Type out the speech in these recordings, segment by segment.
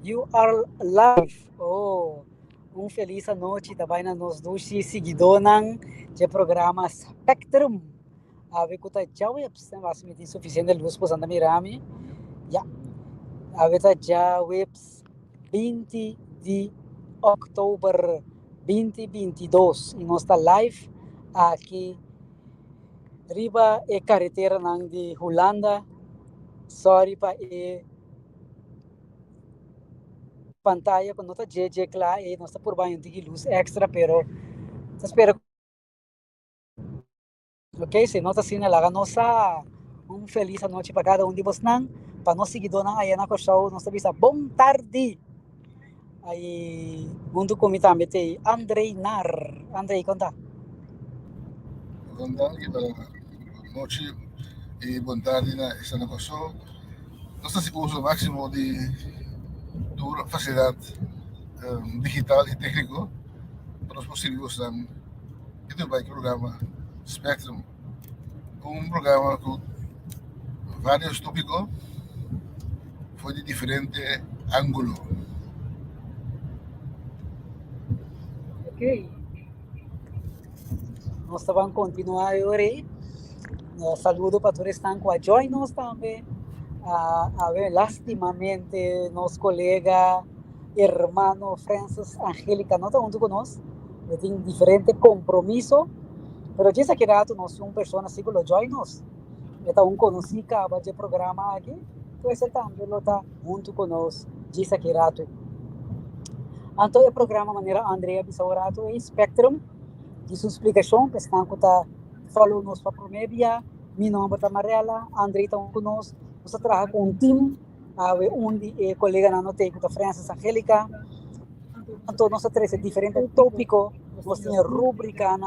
You are live. Oh, feliz noite também na nos dois seguidores de programa Spectrum. A ver que tá já webs, né? Mas me tem suficiente luz para Santa Mirami. Já. A ver tá já webs 20 de outubro 2022 e nós está live aqui riba e carretera nang de Holanda. Sorry pa e pantalla quando está JJ lá e nós está por baixo de luz extra, pero espero, ok? Se nós assim, laga nossa feliz noite para cada de vocês, para nós seguidores aí na show, nós avisa bom tarde. Aí, mundo comigo também tem Andrei Nar. Andrei, conta. Conta kita noite e boa tarde na essa negócio. Nós estamos uso o máximo de facilidade digital e técnico para os possíveis itu vai programa Spectrum, programa com vários tópicos foi de diferente ângulo. Ok. Nós vamos continuar aí. Saludo para todos que estão com a Joy nós também. A ver, lastimamente, nosso colega, hermano Francis Angélica, não está junto conosco. Tem diferente compromisso. Pero diz que rato nós somos pessoas assim que lo join nós. Está conhecido que acaba de programa aqui. Então, esse também está junto conosco. Diz que rato. Então, o programa maneira Andrea Bisaurato é Spectrum. De sua explicação, pessoal que está falando nos para promédia. Meu nome é Marela, André está conosco. Nós trabalhamos com um time, onde colega não tem, que é Francis Angélica. Então, nós temos diferentes tópicos, nós temos rubrica,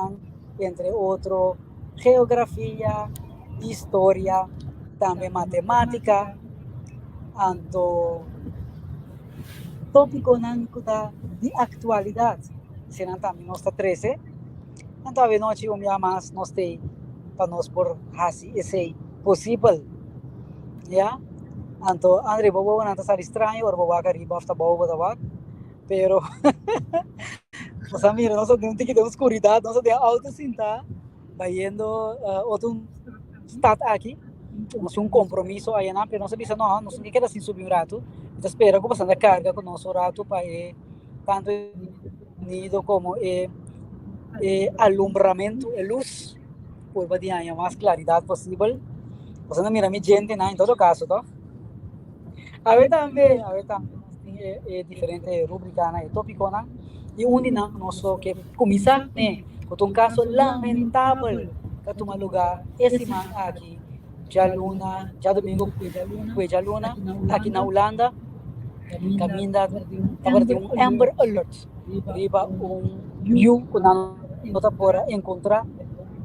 entre outros, geografia, história, também matemática. Então, tópico de atualidade, senão também nós temos. Então, a noite, mais nós temos para nós por assim, esse possível. Ya, anto André bobo nanta sar estranho or bobo arriba hasta bobo da pero pues mira, nós temos que ter oscuridade, nós temos autocinta vayendo outro estado aqui, nós compromisso aí na, pero nós bisa não, nós que queda assim subir rato, então espera que passando a carga com nosso rato para tanto nido como alumbramento e luz por a mais claridade possível. Você não mira mi gente, em todo caso, tá? A ver também é diferente rubrica, né? Tópico, né? E onde nós que começar, né? Com um caso lamentável que toma lugar esse man aqui, já domingo, foi já luna, aqui na Holanda, caminha, estava de Amber Alert, riba view que não está por encontrar,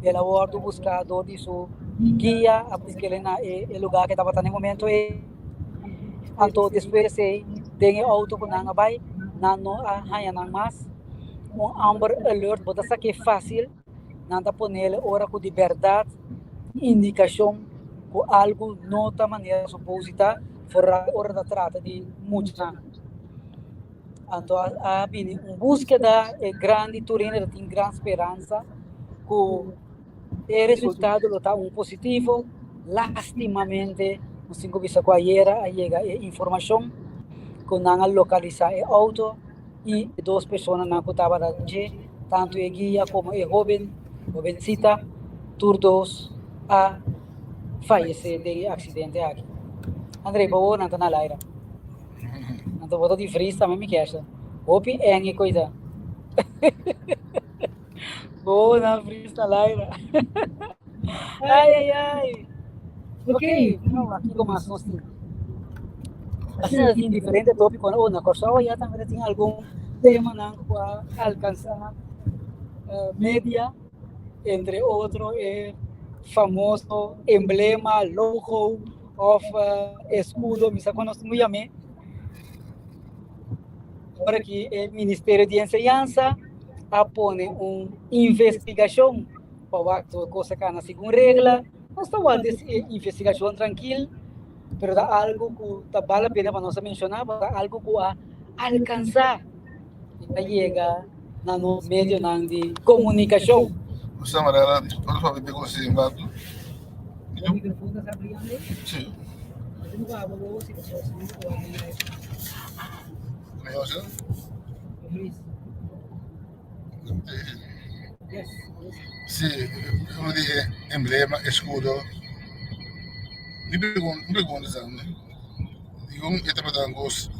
ela ordo buscador de seu guia, a buscar na o lugar que estava no momento então depois tem auto que não vai não há nada mais Amber Alert bota essa que é fácil não está poner hora com liberdade indicação com algo não está maneira suposita fora hora da trata de muito então a búsqueda é grande turina tem grande esperança que o resultado está positivo, lastimamente, nos 5 bisa ko ayera llega informação que não localizar o auto e duas pessoas não estavam allí, tanto o guia como o jovencita, todos a falecer de acidente aqui. André, boa, não está na laira. Não está botando de frio, também me queixa. Opi, é coisa. Boa, na frio, na laira. Ai. Ok, não, aqui como nós temos. Assim, tem diferente tópico, ou na corsa, ou já também tem algum tema para alcançar média, entre outros, famoso emblema, logo, of escudo, me sabe nós muito bem. Para que o Ministério de Enseñanza apone uma investigação para a coisa que na segunda regra. Nós estamos investigação tranquila, pero da algo que vale a pena para nós mencionar, da algo que a alcançar e llega na no meio de comunicação. Questa maniera, non so, vedi così, infatti. O microfone está abrindo aí? Sì, Eu não vou abrir se você não pode. come cosa? Luis. Yes. Sì, uno di emblema e scudo. Mi pregunto esame. Dico, io ti vedo un gosto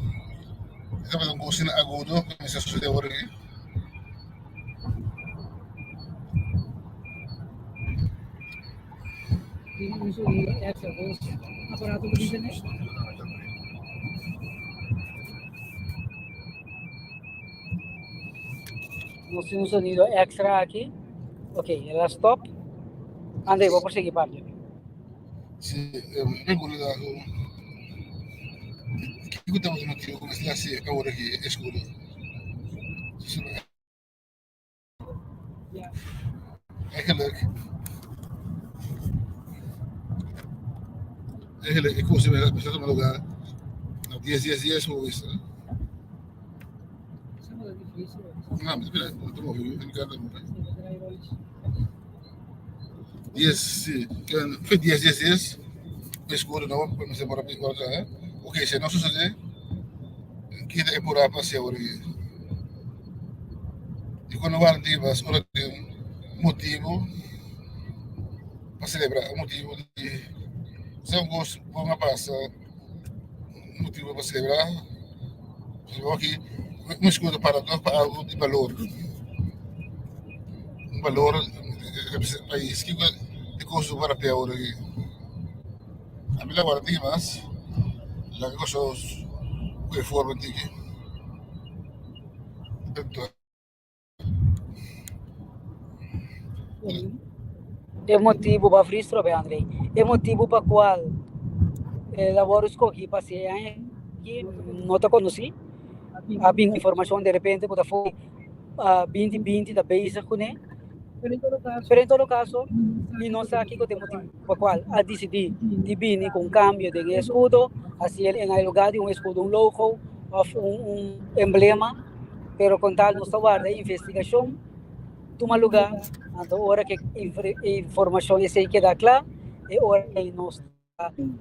in agudo, come se succede ora qui. Tiene uso de extra voz, aparato de internet. Nós temos um sonido extra aqui. Ok, ela stop. Andrei, vou prosseguir, Pablo. Sì, mi pregunto da che cosa vuol dire come se lasci ora qui e scudo. Sì, eigenlijk, ik koos hem met dat met elkaar. Nou, die is hoe is het? Nou, met de dat mag je in elkaar doen. Sim, que dias, escuro não, para você bora para cá. Ok, se não suceder, que é por a passear aqui. E quando vai ter mas ora tem motivo para celebrar, motivo de se um gosto por uma passa, motivo para celebrar. Aqui, um escudo para algo de valor. Um valor país que de coisa para pior aqui. A mim agora tem mais, lá que coisas que forma aqui. É motivo para frustrar, Andrei. É motivo para qual laboro escolhi para ser aqui, não te conheci. A informação de repente pode foi 2020 da base com ele. Pero em todo caso, e nós aqui com o motivo para qual a decidir de vir com cambio de escudo, assim ele em lugar de escudo, logo ou emblema, pero com tal nos guarda investigação, toma lugar, então hora que informação esse que dá clara, é hora que nós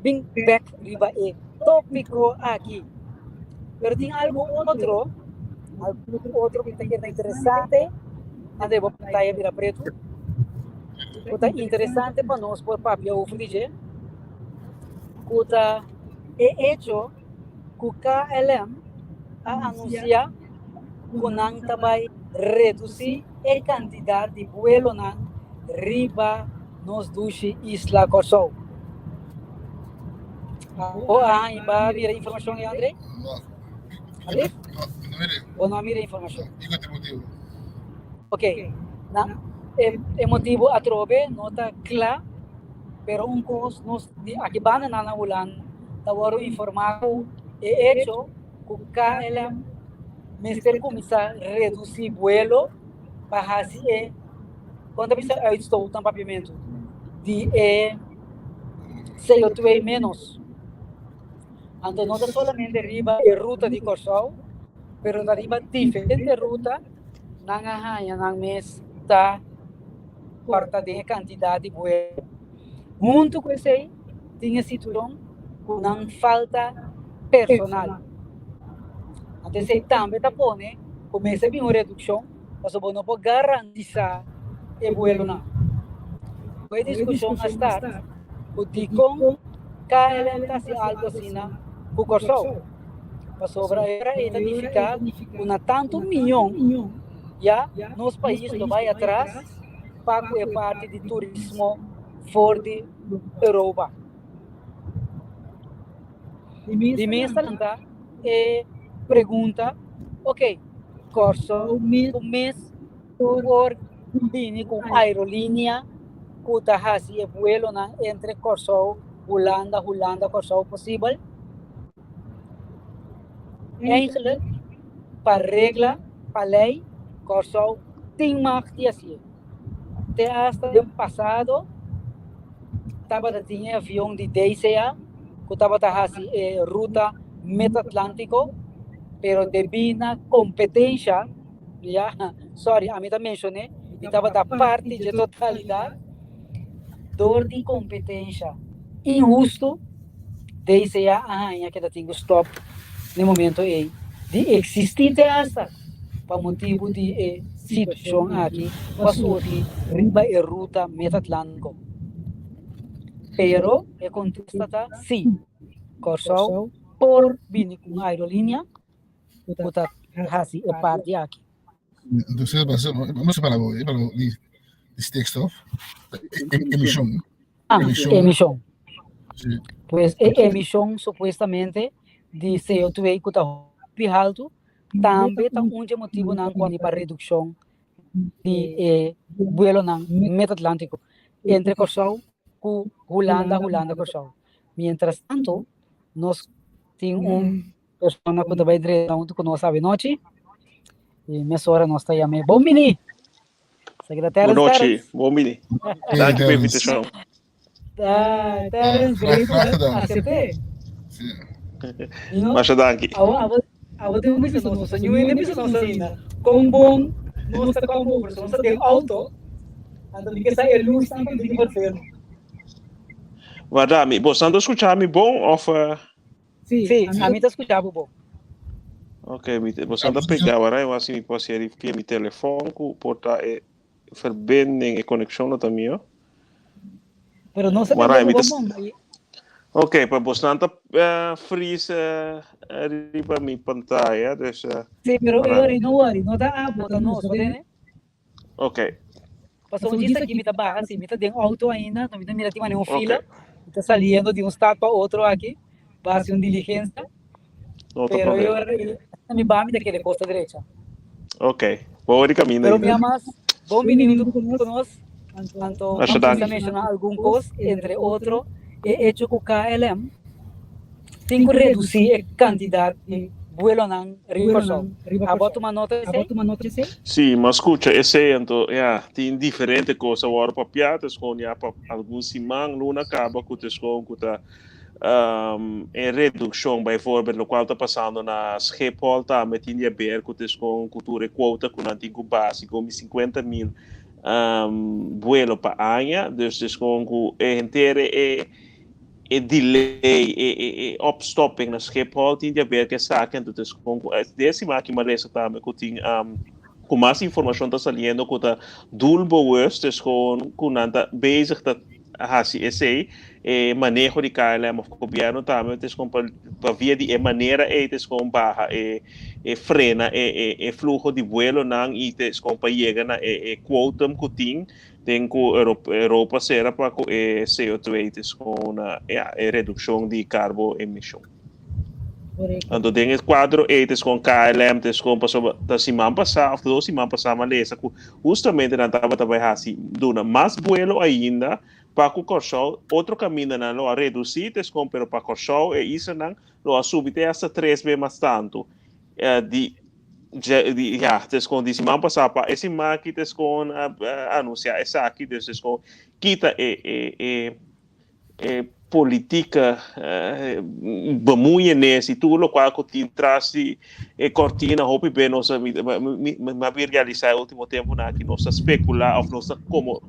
bem back riba é tópico aqui. Pero tem algo outro que está interessante, André, vou botar aí vira preto. Está interessante para nós por papel dizer que está hecho que o KLM a anunciar que não vai reduzir a quantidade de vuelo na riba nos duche Isla Corsol. E vai vir a informação aí, André? André? Ou não mira a informação? Ok, é motivo a trove, não está claro, pero coisa nos aqui bana na ulan, tawaro informado é hecho que o KLM Mister começar a reduzir vuelo para assim quando precisa eu estou no papiamento de CO2 menos. Então não é solamente riba a ruta de Corsol, pero da riba diferente ruta não há não mês tá quarta de quantidade de vuelo. Junto com isso aí, tinha situação que não falta personal. Então, se também está pondo, começa a vir uma redução, mas o não pode garantizar o vuelo não. A discussão está, o DICOM, KLM está se algo assim, o Corsol. Mas sobre a identificar, uma tanto milhão, já, nos países que vai atrás, para a parte de turismo fora de Europa. De mesa, pergunta, ok, Corsol, o mês por vir com aerolínea, que está fazendo vuelo entre Corsol, Holanda, Corsol possível. Eigenlijk, para regra, para lei, Corsol tem mais que assim. Até hasta o ano passado, estava tinha avião de DCA, Kutabataha ruta Metatlântico, pero devido à competência, sorry, a mim também mencionei, estava da parte de totalidade, dor de competência injusto, desde a rainha que tem stop no momento aí, de existir essa, para motivo de situação aqui, passou aqui, riba e ruta Metatlântico. Pero, a contesta tá, sim, Corsol, por vir com a aerolínea, puta, hasi, é parte aqui. Entonces, no sé para stikstof, emisión. Emissão. Sí. Pues, emissão, supostamente, de CO2 que está alto, também está um motivo não para redução de vuelo no Metatlântico entre Corsol e Holanda, Corsol. Mientras tanto, nós temos pessoa que vai direto com nós à noite, e nessa hora nós estamos chamando, bom mini! Boa noite, bom mini. Danke pela invitação. Terence, aceitei. Mas danke. Agora tem uma pessoa, nossa, não é pessoa ainda. Com bom, nossa, com bom, pessoa, tem auto, então que sai luz também tem que fazer. Vadami, você está escutando bom ou? Sim, a mim está escutando bom. Ok, você está pegando agora, eu acho que posso ir aqui meu telefone, portar verbinding e conexão também, ó. Pero não sei bom. Ok, para você está freeze riba minha pantalla, dus. Sim, pero não está bota nosso, né? Ok. Passou um dia aqui, me tá barra, assim, me tá dentro auto ainda, não me mira tem uma fila, está saindo de um estado para outro aqui, base uma diligência. Pero eu me barra daquele costa direita. Ok, vou ir caminho. Pero me amas, bom menino conosco, tanto vamos mencionar algum coisa, entre outros, é hecho que o KLM tem que reduzir a quantidade de vuelo na Riva Corsol. Abota uma nota esse? Sim, mas escuta, esse então, tem diferente coisa agora para piadas, com algum simão, luna acaba com o tá em redução, por exemplo, no qual está passando na Schiphol, também tinha ver com cultura quota com antigo básico, 50.000 vuelo para ano, dus com inteiro delay e opstopping na Schiphol tinha ver que saque então com desse máquina maresa também que tinha com mais informação está saliendo que tá doelbewust com nada bezig dat hasi esse manejo de KLM of governo também com para via de maneira com barra frena fluxo de vuelo não e com para chegar na quota que tem que Europa será para CO2 com a redução de carbono emissão. Então tem esse quadro com KLM, com da semana passada, ou 2 semanas passadas, mas justamente na estava também assim, dando mais vuelo ainda para o Corsol, outro caminho não a reduzir, com pero para Corsol e isso não lo subir até 3 vezes mais tanto com de semana passada esse máquina com anunciar essa aqui com quita política muito nesse tudo o qual que traz cortina hope bem nossa mas realizar o último tempo na que nós especular ou nós como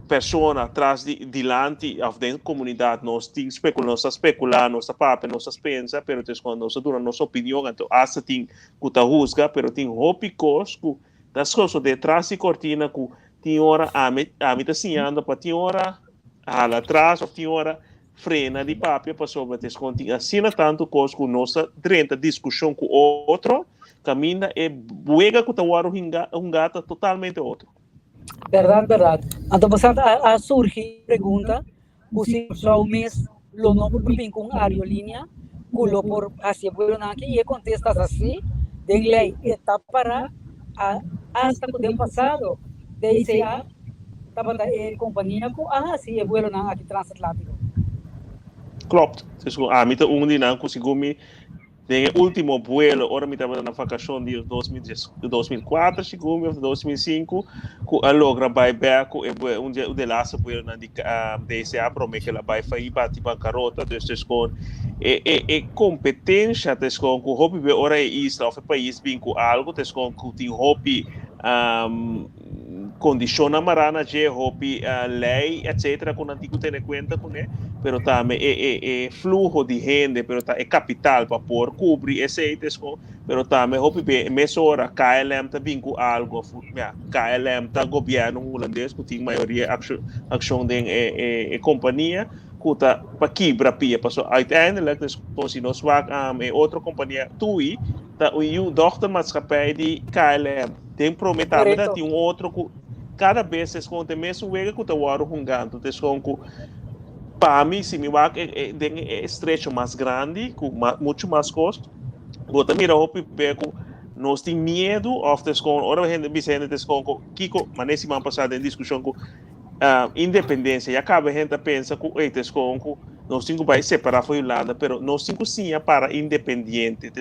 pessoa atrás de lante of da comunidade nós especular nossa papo nossas pensa pero quando nós dura nossa opinião então essa tem que tá rusga pero tem hope cosco das coisas de trás de cortina que tem hora a mim tá sinhando para tem hora lá atrás ou tem hora frena de papo para sobre desconto assim tanto cosco nossa durante discussão com outro caminho é buega que tá um gata totalmente outro. Verdade. Então, você a surgir pergunta, se só o mês lo não vem com aerolínea, culo por hacia vuelo aqui e contestas assim, de lei está para hasta o ano passado, desde a estava da companhia com sim, vuelo aqui transatlântico. Klopt. Dus mita undi na conseguiu me En el último vuelo, ahora me estaba en la vacación de 2004, segundo, 2005, que logra vai back, de laatste vuelo na DCA, promete que ela vai fazer bate bancarrota, dus gewoon, competência, dus gewoon, que hobby we ora é isso, of país vem com algo, dus gewoon, que tem hobby, condiciona marana je hobby lei etc con antico tener cuenta con pero también flujo de gente pero ta capital para poder cubrir ese pero también hobby mesora KLM ta vincu algo KLM ta governo holandês que tem maioria ação de companhia que ta para quebrar pia passou uiteindelijk dus se nós outra companhia TUI ta o dochtermaatschappij die KLM tem prometado dat tem outro cada vez es como te mesmo wega que o aro jungando te como para mim se me vai é estrecho mais grande com muito mais custo bota mira hopi beco nós tem medo of te com ora gente bisende te com kiko manesi man passada em discussão com independência e acaba gente pensa que te com nós cinco vai separar foi Holanda, pero nós cinco sim para independente,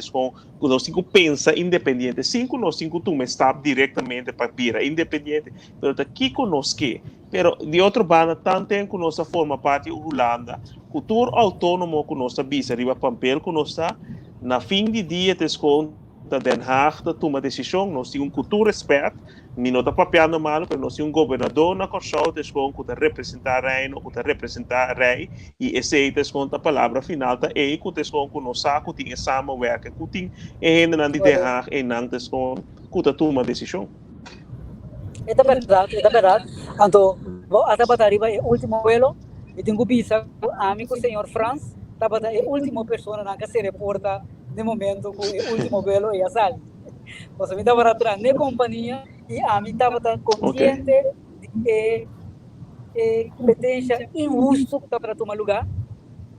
nós cinco pensa independente, nós cinco tu me está diretamente para pira independente, pero aqui conosco pero de outro banda também que nós forma parte da Holanda, cultura autônomo que nós bisa riba papel que nós na fim de dia da Den Haag da toma decisão, nós temos cultura expert, não está papel normal, mas nós temos governador na Corção, que está representar reino, que está representar rei, e esse é a palavra final, que está com nós que tem samenwerken, que tem ainda na Den Haag e não está toma decisão. É verdade. Então, até para arriba é o último vuelo, e tenho visa amigo senhor Franz, estava é a última pessoa que se reporta no momento com o último vuelo e a sal. Você me estava atrás na companhia e a mim estava consciente de competência injusta para tomar lugar,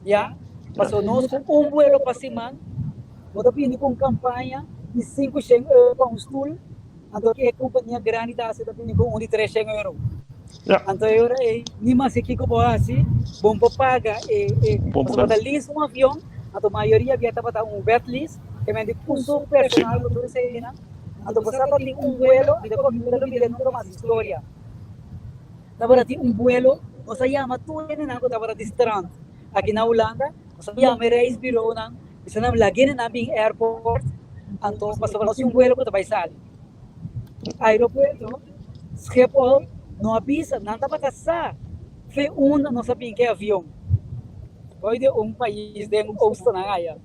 já? Passou nós com um vuelo para cima, vou pedir com campanha de 5 pounds tool, então que a companhia grande está se pedindo com 1 de 3 euros. Então eu nem mais aqui como assim, bom para pagar para lease um avião. A maioria havia estava wet lease, que vende curso personal do Cena. Então você tem vuelo e depois não mais história. Agora tem vuelo, você chama tudo na agora de strand. Aqui na Holanda, você chama Reis Bureau na, você não lagina na Bing Airport. Então você vai vuelo que vai sair. Aeroporto, Schiphol, não avisa, não estava passar. Foi não sabia que é avião. Hoje país de costa na área.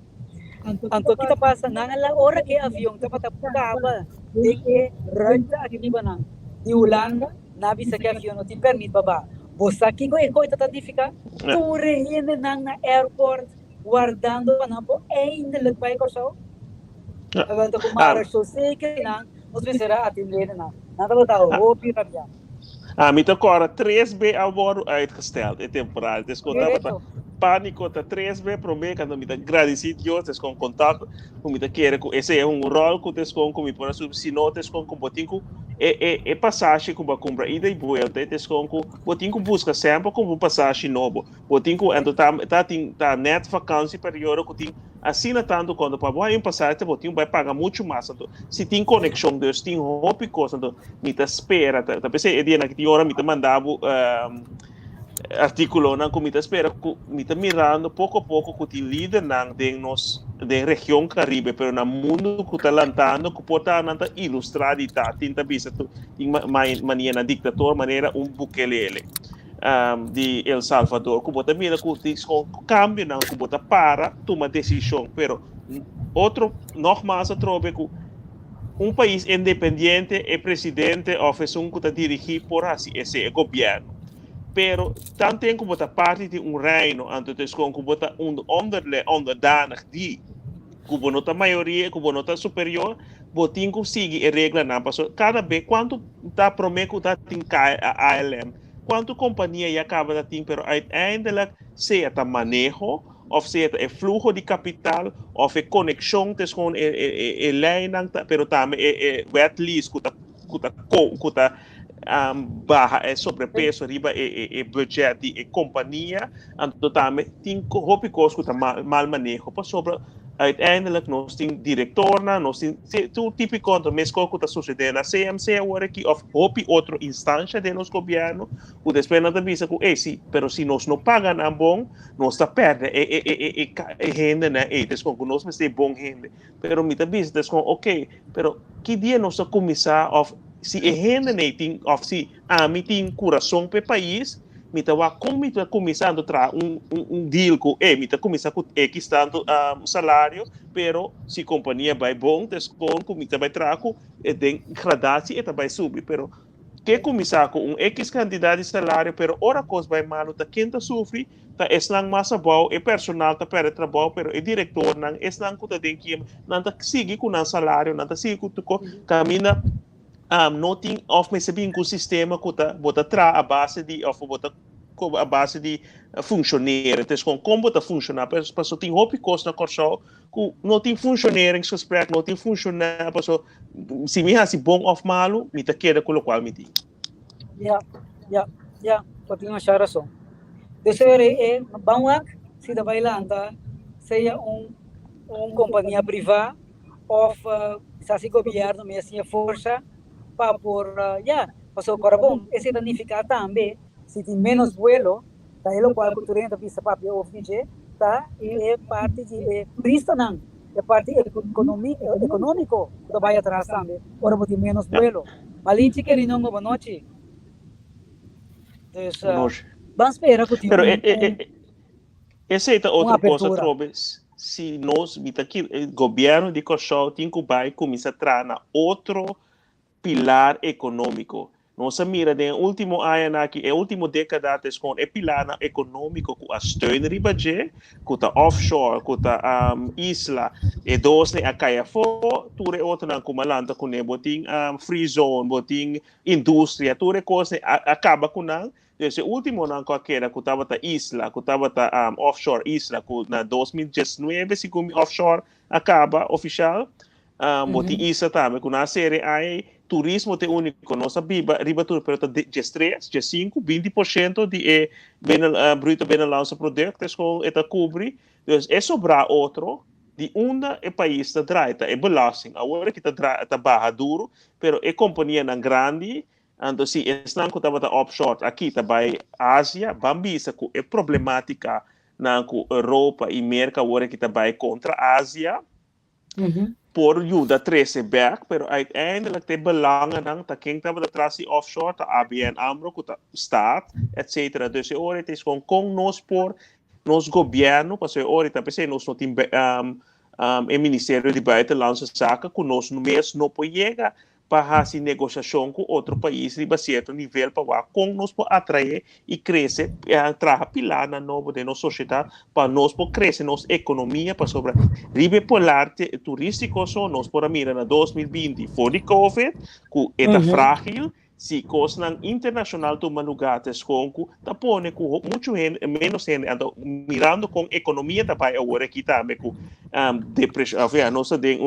Então kita passa na hora que avião tá para pagava de que renta aqui de Banang. De Holanda, na visa que avião não te permite baba. Você aqui com coisa tá ficar tu reine na airport guardando panampo ainda le pai corso. Então como a sei que não, você será atender na. Nada botar o pirapia. Me agora 3B ao bordo uitgesteld in temporaal. Dus pânico tá 3B promete quando me dá agradecido Deus com contato com me querer com esse é rol que tes com me para se não tes com botinho passagem com ba compra ida e volta tes com botinho busca sempre com passagem novo botinho então tá net vacancy período que tem assina tanto quando para vai passagem botinho vai pagar muito mais então se tem conexão Deus tem hobby coisa então me tá espera tá pensei dia na que hora me tá mandava artículo na comida espera me está mirando pouco a pouco que o líder de região Caribe, pero no mundo que está lançando que pode estar ilustrado e está tinta vista de maneira ditador maneira Bukele de El Salvador que pode mirar que cambio não que pode para tomar decisão, pero outro normal se trova que país independente é presidente ou pessoa que está dirigido por assim esse governo. Pero tanto como está parte de reino, antes como está onderdanig die, como não está maioria, como não está superior, botinho consegue a regra não passou. Cada vez quanto está prometido que está a ALM, quanto companhia já acaba de ter, pero uiteindelijk seja está manejo, ou seja é fluxo de capital, ou é conexão, com lei, pero também é wet lease que está barra sobrepeso riba budget e companhia então também tem hobby costo mal manejo para sobre uiteindelijk nós tem diretor na nós tem tu típico quando mesmo que está sucedendo na CMC agora aqui of hopi outra instância de nos governo o depois nada visa que sim pero se nós não pagam a bom nós está perde rende né des com nós mas é bom rende pero me tá visa des com ok pero que dia nós começar of se rende né tem of se a me tem coração para país me tawa kung me tá começando tra deal com me tá começando com X tanto salário pero se companhia vai bom desconto me tá vai traco tem gradação e tá vai subir pero que começar com X quantidade de salário pero ora coisa vai mal tá quem tá sofre tá eslang massa bom e personal tá perde trabalho pero e diretor não eslang que tá tem que não tá sigue com o salário não tá sigue com camina noting of me sabihin ko sistema ko bota tra a base de of bota a base de funcionar então como bota funcionar para tem hopi costa corso ku não tem funcioneringsgesprek não tem funcionar para se me hasi bom of malo me tá queda com o qual me tem pati nga siya razão desere bawak si da bailanta seja companhia privada of sa si governo me assim força para por pasó corabón ese significa también si tem menos vuelo daí o qual cultura da vista para o ofício tá é parte de prista não é parte econômico da vai atrás também ora tem menos vuelo malinche que não boa noite então vamos esperar que pero essa é outra coisa trobes se nós aqui o governo de Kosovo tem que vai começar a trazer outro pilar econômico. Nós mira de último ano aqui, é último década com o pilar econômico com a steun ribaje, com a offshore, com a isla, e dois ne a caia fo, ture outro na kumalanta com ne boting free zone, boting indústria, ture coisa acaba com não. Esse último não qualquer que estava a isla, que estava a offshore isla, que na 2019 se como offshore acaba oficial, boting isla também, com a série aí turismo te único, nossa riba tudo pero de 3, de 5, 20% de bruto binnenlandse product es com eta cobre. Dus é sobrar outro de onde o país está draai, é belasting. Agora que está barra duro, pero é companhia não grande, então se estão que estava offshore aqui está vai Ásia, bambisa com é problemática na Europa e América agora que está vai contra Ásia. Por ajuda 13 back, pero uiteindelijk te belangen dan ta quem estava atrás de offshore, ta ABN AMRO, ta staat, etc. Dus ora het is gewoon com nós por nos governo, parce ora ta pensei nós não tem o Ministério de Buitenlandse Zaken, que nós mesmo não pode chegar para fazer negociação com outro país de certo nível para com nós por atrair e crescer, trazer pilar na nova de nossa sociedade para nós por crescer nossa economia para sobre ribe polar turístico só nós por mira na 2020 fora de Covid que é frágil se coisa internacional toma lugar com tá pone com muito menos gente mirando com economia da pai agora aqui também com depressão a nossa de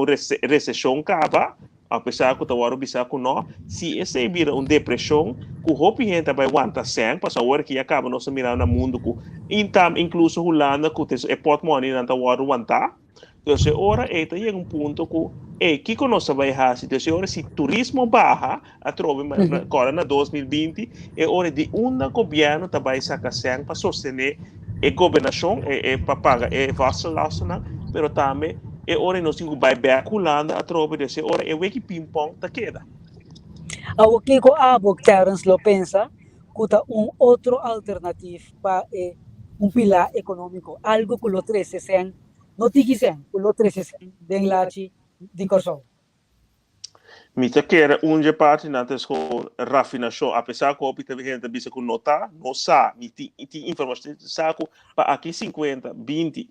recessão acaba apesar que o bisa com nós, se esse vira uma depressão, que o hopi gente vai aguentar sem, para agora que acaba nós mirando no mundo, que incluso Holanda, que é pot money não tá aguentar, então agora é um ponto que nós vai fazer, então agora se turismo baixa, a trove agora na 2020, é hora de governo tá vai sacar sem para sostener a governação, para pagar a vasta lastana, pero também e ora nós temos que vai baculando a tropa desse ora é o que ping-pong tá queda. O que o abo Terence lo pensa, que outro alternativo para pilar econômico, algo que lo 13 não tigisen, que lo 13 den lachi de Kosovo. Mita quer parte na com rafinação, apesar que o opita gente bisa com nota, não sabe, tem informação saco para aqui 50, 20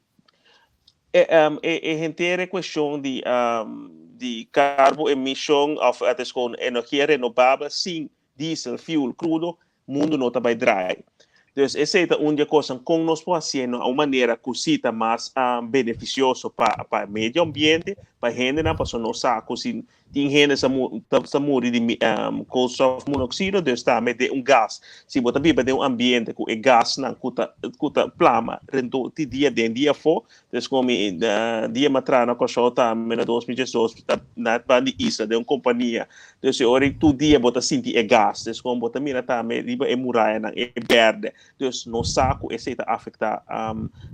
inteira questão de carbo emissão com energia renovável sem diesel, fuel, crudo, mundo não está dry. Então, essa é uma coisa que nós podemos fazer de uma maneira que mais beneficiosa para o meio ambiente, para a gente, para não saber tem gente sa muri de colesterol monóxido, dus também de gás. Se você vive de ambiente com gás não cuta plama, rento ti dia for, dus como dia matrana com só também na 2018 na bandi isa de companhia, dus ora tu dia bota senti gás, dus como bota mira também riba muralha na verde, dus no saco esse tá afeta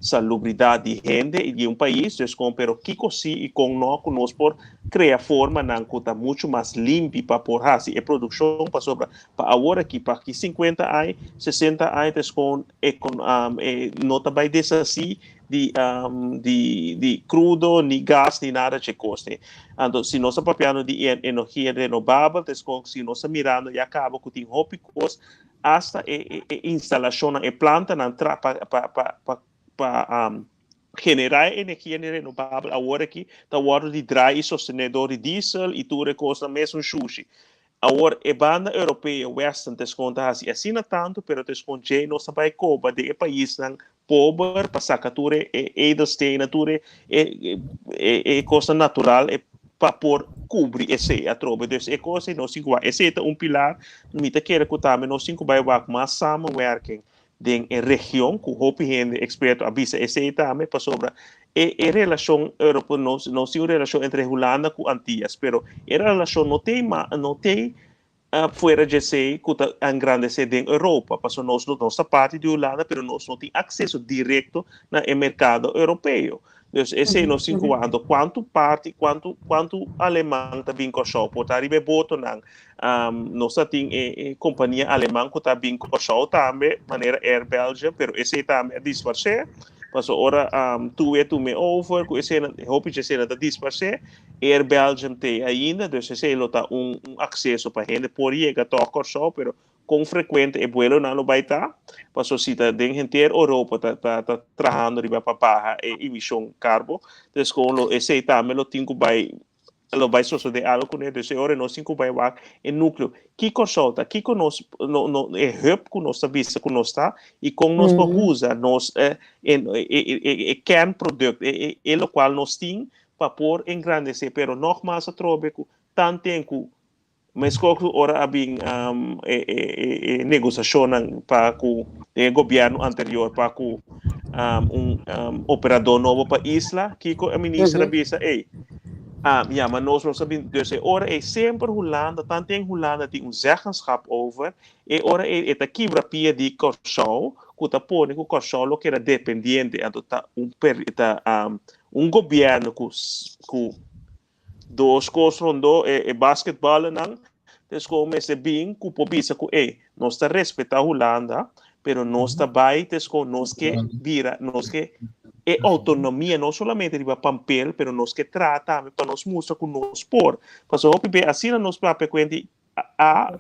salubridade de gente e de país, dus como pero kiko si e com nós por criar forma não cuta muito mais limpo para por assim a produção para sobra para agora aqui para que 50 anos 60 anos com nota vai dessa assim de crudo ni gás ni nada que custe. Então se nós papiando de energia renovável se nós mirando e acaba com tem hópicos hasta a instalação e planta na para generar energia renovável agora aqui tá hora de dry e sostenedor de diesel e tudo coisa mesmo sushi. Agora a banda europeia western desconta assim não tanto, pero desconta não sabe como de país não pobre para sacatura edelstein natura coisa natural para por cobrir esse atrobe dus é coisa não se igual esse é pilar me te quer que também não se vai mais samenwerking den região com o gente experto avisa esse também para sobre a relação europeia não se relação entre Holanda com Antillas, pero a relação não tem fora de ser que está engrandecer em Europa, porque nós não somos parte de Holanda, pero nós não temos acesso direto no mercado europeu. Então, esse não se enquanto quanto alemão está vindo com o show, porque arriba boto não, nós temos companhia alemã que está vindo com o show também, maneira Air Belgium, pero esse também é disfarçado. Mas ora tu me over, que esse hope que esse está disfarçado, Air Belgium tem ainda, então esse ele tá acesso para gente por chegar tocar o show, pero com frequente e vuelo não vai estar, mas se está dentro inteira Europa tá trabalhando riba para barra emissão carbo, então com esse também lo tenho vai suceder algo né, desse hora nós cinco vai lá em núcleo que consulta que conosco no é hub que nós vista que nós está e com nós usa nós can product é o qual nós tem para pôr engrandecer, pero nogmaals a trobe que tanto tempo mas qualquer hora havia negociação para o governo anterior para com operador novo para a isla que a ministra disse maar nós não sabemos, dus ora é sempre Holanda, tanto em Holanda tem zeggenschap over, e ora é aqui para pia de Corsol, que tá pone que o Corsol que era dependente, tá governo que dos coisas rondo basquetebol não, dus como esse bem que pobisa que nós está respeita Holanda, pero nós está vai, dus com nós que vira, nós que autonomia não somente de papel, pero nós que trata para nós mostrar com nós por, porque o PB assim nós para quente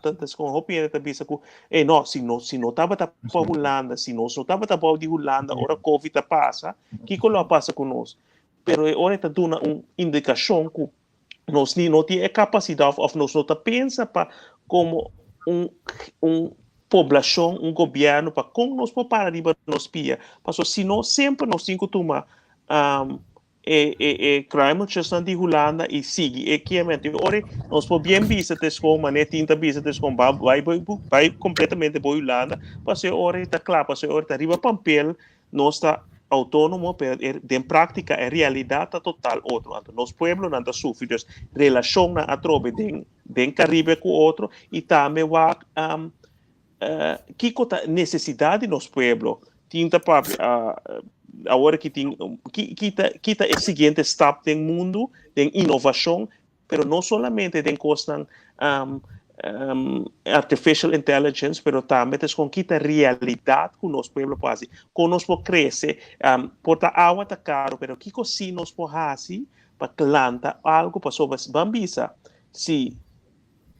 tantas com o PB também que não se não tava para Holanda, se não tava para de Holanda, ora Covid passa, que colo passa com nós, pero ora está dando uma indicação que nós não tem a capacidade of nós não pensa para como população, governo para como nós para riba nos pia, porque se nós sempre nós temos que tomar crime just de Holanda e sigue que é mente ora nós podemos bem vista com maneira tinta vista com vai completamente para Holanda, porque ora está claro, porque ora está riba papel nós está autônomo, pero em prática a realidade total outro. Então, nosso povo não está sofrendo relação a trobe den Caribe com outro e também que a necessidade do nosso povo tinta para agora que tem que é o seguinte step do mundo de inovação, pero não somente de coisas artificial intelligence, pero também com que a realidade que o nosso povo faz, com nós pode crescer, porta água tá caro, pero que se nós pode fazer para plantar algo para sobre bambisa, se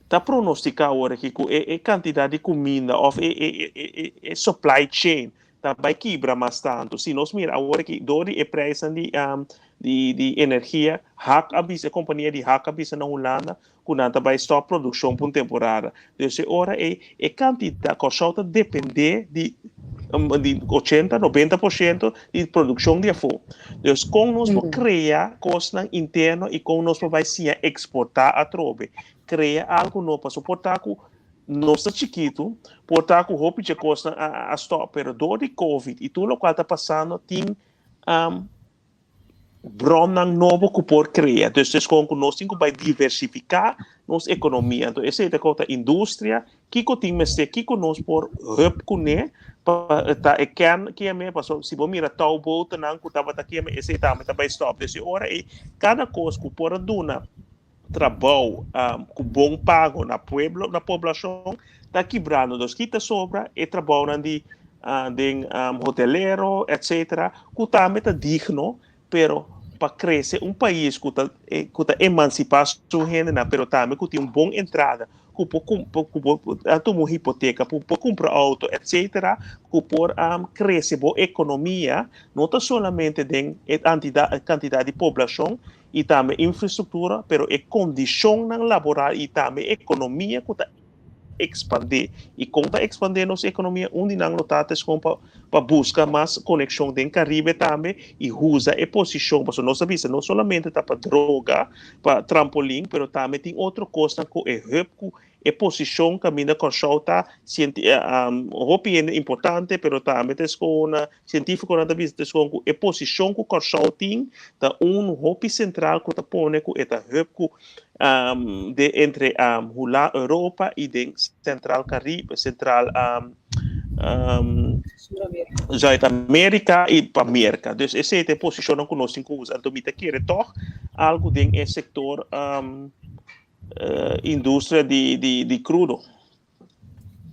está pronosticado agora que a quantidade de comida ou a supply chain tá vai quebrar mais tanto. Se nós mira agora que dori é preço de energia, a companhia de hack avisa na Holanda, quando vai stop produção por temporada. Então, ora é quantidade que solta depender de de 80-90% de produção de fogo. Então, com nós criar coisas internas e com nós vai sim exportar a trobe, criar algo novo para suportar com nossa chiquito, portar com roupa de coisa a stop, pero do de Covid e tudo o que está passando tem bromang novo que por criar. Então, com nós temos que diversificar nossa economia. Então, essa é a indústria que temos que nós por repconer para que é mesmo, se você mira tal volta não que estava aqui, esse também stop. Então, hora é cada coisa que por duna trabalho com bom pago na população está quebrando. Então, que sobra é trabalho de hoteleiro, etc. Que também está digno, pero para crescer país que está emancipar sua gente, pero também que tem uma boa entrada, que pode tomar hipoteca, para comprar auto, etc., que pode crescer a economia, não somente de quantidade de população, e também infraestrutura, pero é condição laboral e também economia que está expandir. E como está expandindo nossa economia, onde não notadas para buscar mais conexão com o Caribe também e usa a posição, porque nós sabemos, não somente está para droga, para trampolim, mas também tem outra coisa que é a posição que a minha consulta é importante, mas também tem uma científica que está com a posição que o consulta tem, hobby central que está pondo que é entre a Europa e de Central Caribe, Central América e para América. Então, essa é a posição que nós temos que usar. Então, me quer toch algo do setor indústria de crudo.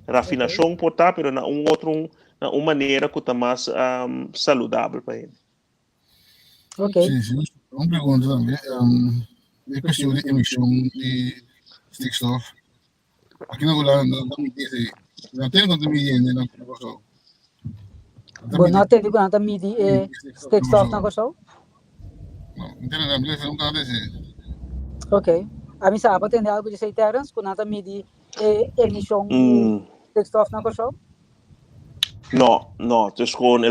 Rafinação portar, pero na uma maneira que está mais saudável para ele. Ok. Sim. Uma pergunta também. A questão de emissão de stikstof. Aqui na Holanda, não tem quanto medindo na Kosovo. Não tem quanto medir stikstof na Kosovo? Não tem nada a dizer. Ok. A mim sabe tem algo de seitaras com nada medir emissão de stikstof na Kosovo? Não. Então,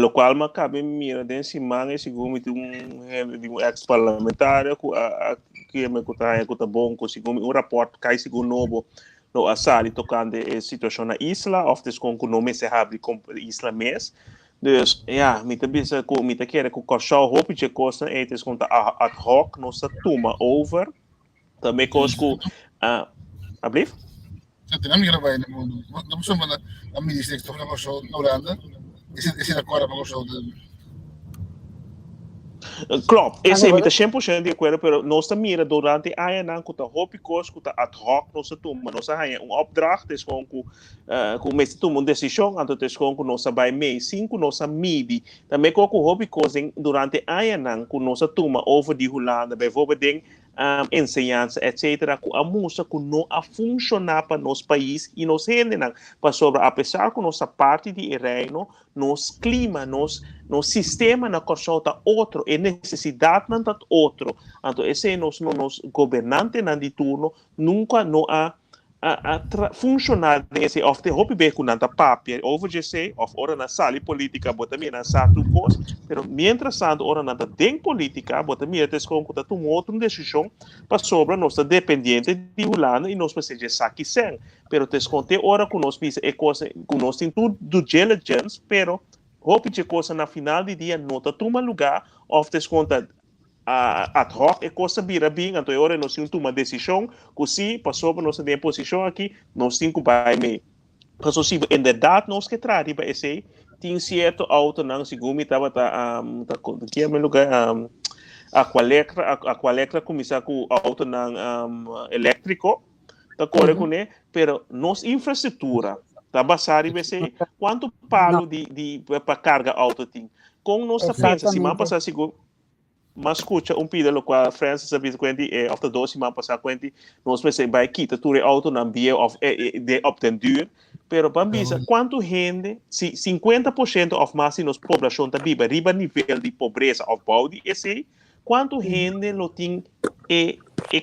o qual me cabe mira de cima segundo um ex-parlamentar que me está bom com segundo rapport cai segundo novo no assali tocando a situação na isla of com não me se abre com isla mês. Dus me quer que o cachorro roupa de coisa é com ad hoc não se toma over também coisa abriu Tem amiga vai no mundo. Não só a ministra que está na Kosovo na Holanda. Esse é agora para Kosovo. Klopt, esse é 100% de acordo, mas nós também durante a ano que está hopicos, que está ad hoc, nós toma, nós há opdracht, dus com nós toma uma decisão, então dus com nós vai mês 5, nós midi, também com hopicos durante a ano que nós toma over de Holanda, bijvoorbeeld ensinança, etc., que a música que não a funcionar para nosso país e nos rende, para sobre, apesar que nossa parte de reino, nosso clima, nosso sistema na consulta outro, é necessidade não tá outro. Então, esse é nosso governante de turno, nunca não há funcionar desse of the hobby be com nada papel over je sei of ora na sala política bota minha na satu cos pero mientras tanto ora nada den política bota minha tes com que tu outra decisão para sobra nossa dependente de Holanda e nós seja saque sem pero tes conte ora com nós pisa é coisa com nós tem tudo do diligence pero hobby je coisa na final de dia nota toma lugar of tes conta ad hoc é coisa vira bem, então agora nós temos uma decisão, que se passou para nossa posição aqui, nós temos que vai meio. Então, se verdade nós que trate para esse, tem certo auto não segundo estava que é meu lugar a qual começar com auto não elétrico, tá correto né? Pero nossa infraestrutura tá basada em quanto palo de para carga auto tem. Com nossa pensa se passar seguro mas escuta pida lo qual França sabia que after 12 semanas passar quanti nós pensamos vai quitar tudo auto na via de obtenir pero bambisa quanto gente se 50% of mais nos população tá viva riba nível de pobreza of body esse quanto gente não tem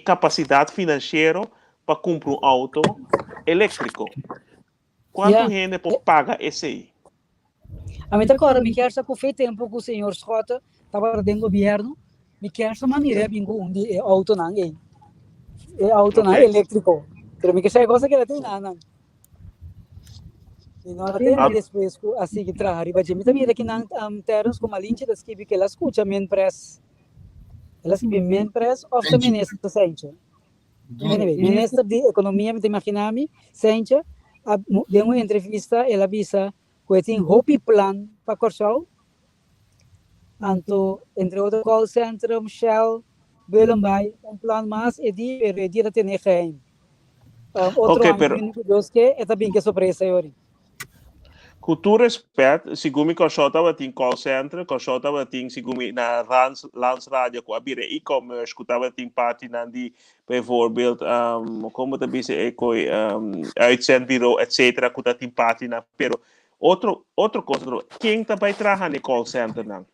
capacidade financeira para comprar auto elétrico quanto gente pode pagar esse A mim agora me quer que fez tempo que o senhor Scott estava dentro do governo, me quer que maneira bingo de auto não é auto não elétrico. Pero me quer que coisa que ela tem não. E nós temos depois assim que trabalhar, riba de mim também aqui não termos como a linha das que ela escuta men press. Ela se men press of the minister sente. Anyway, ministro de economia me imaginami sente de uma entrevista ela avisa que tem hope plan para Corsau. Anto entre outros call center, Shell, Belambay, plan mais é de dia ter nem outro ano que é também que surpresa aí. Cultura respeito, segundo que eu estava em call center, que eu estava em segundo na Lance Radio, com a bira e-commerce, que estava em parte na de, bijvoorbeeld, como também se uitzendbureau, etc., que estava em parte na, pero outra coisa, quem está para trabalhar no call center não?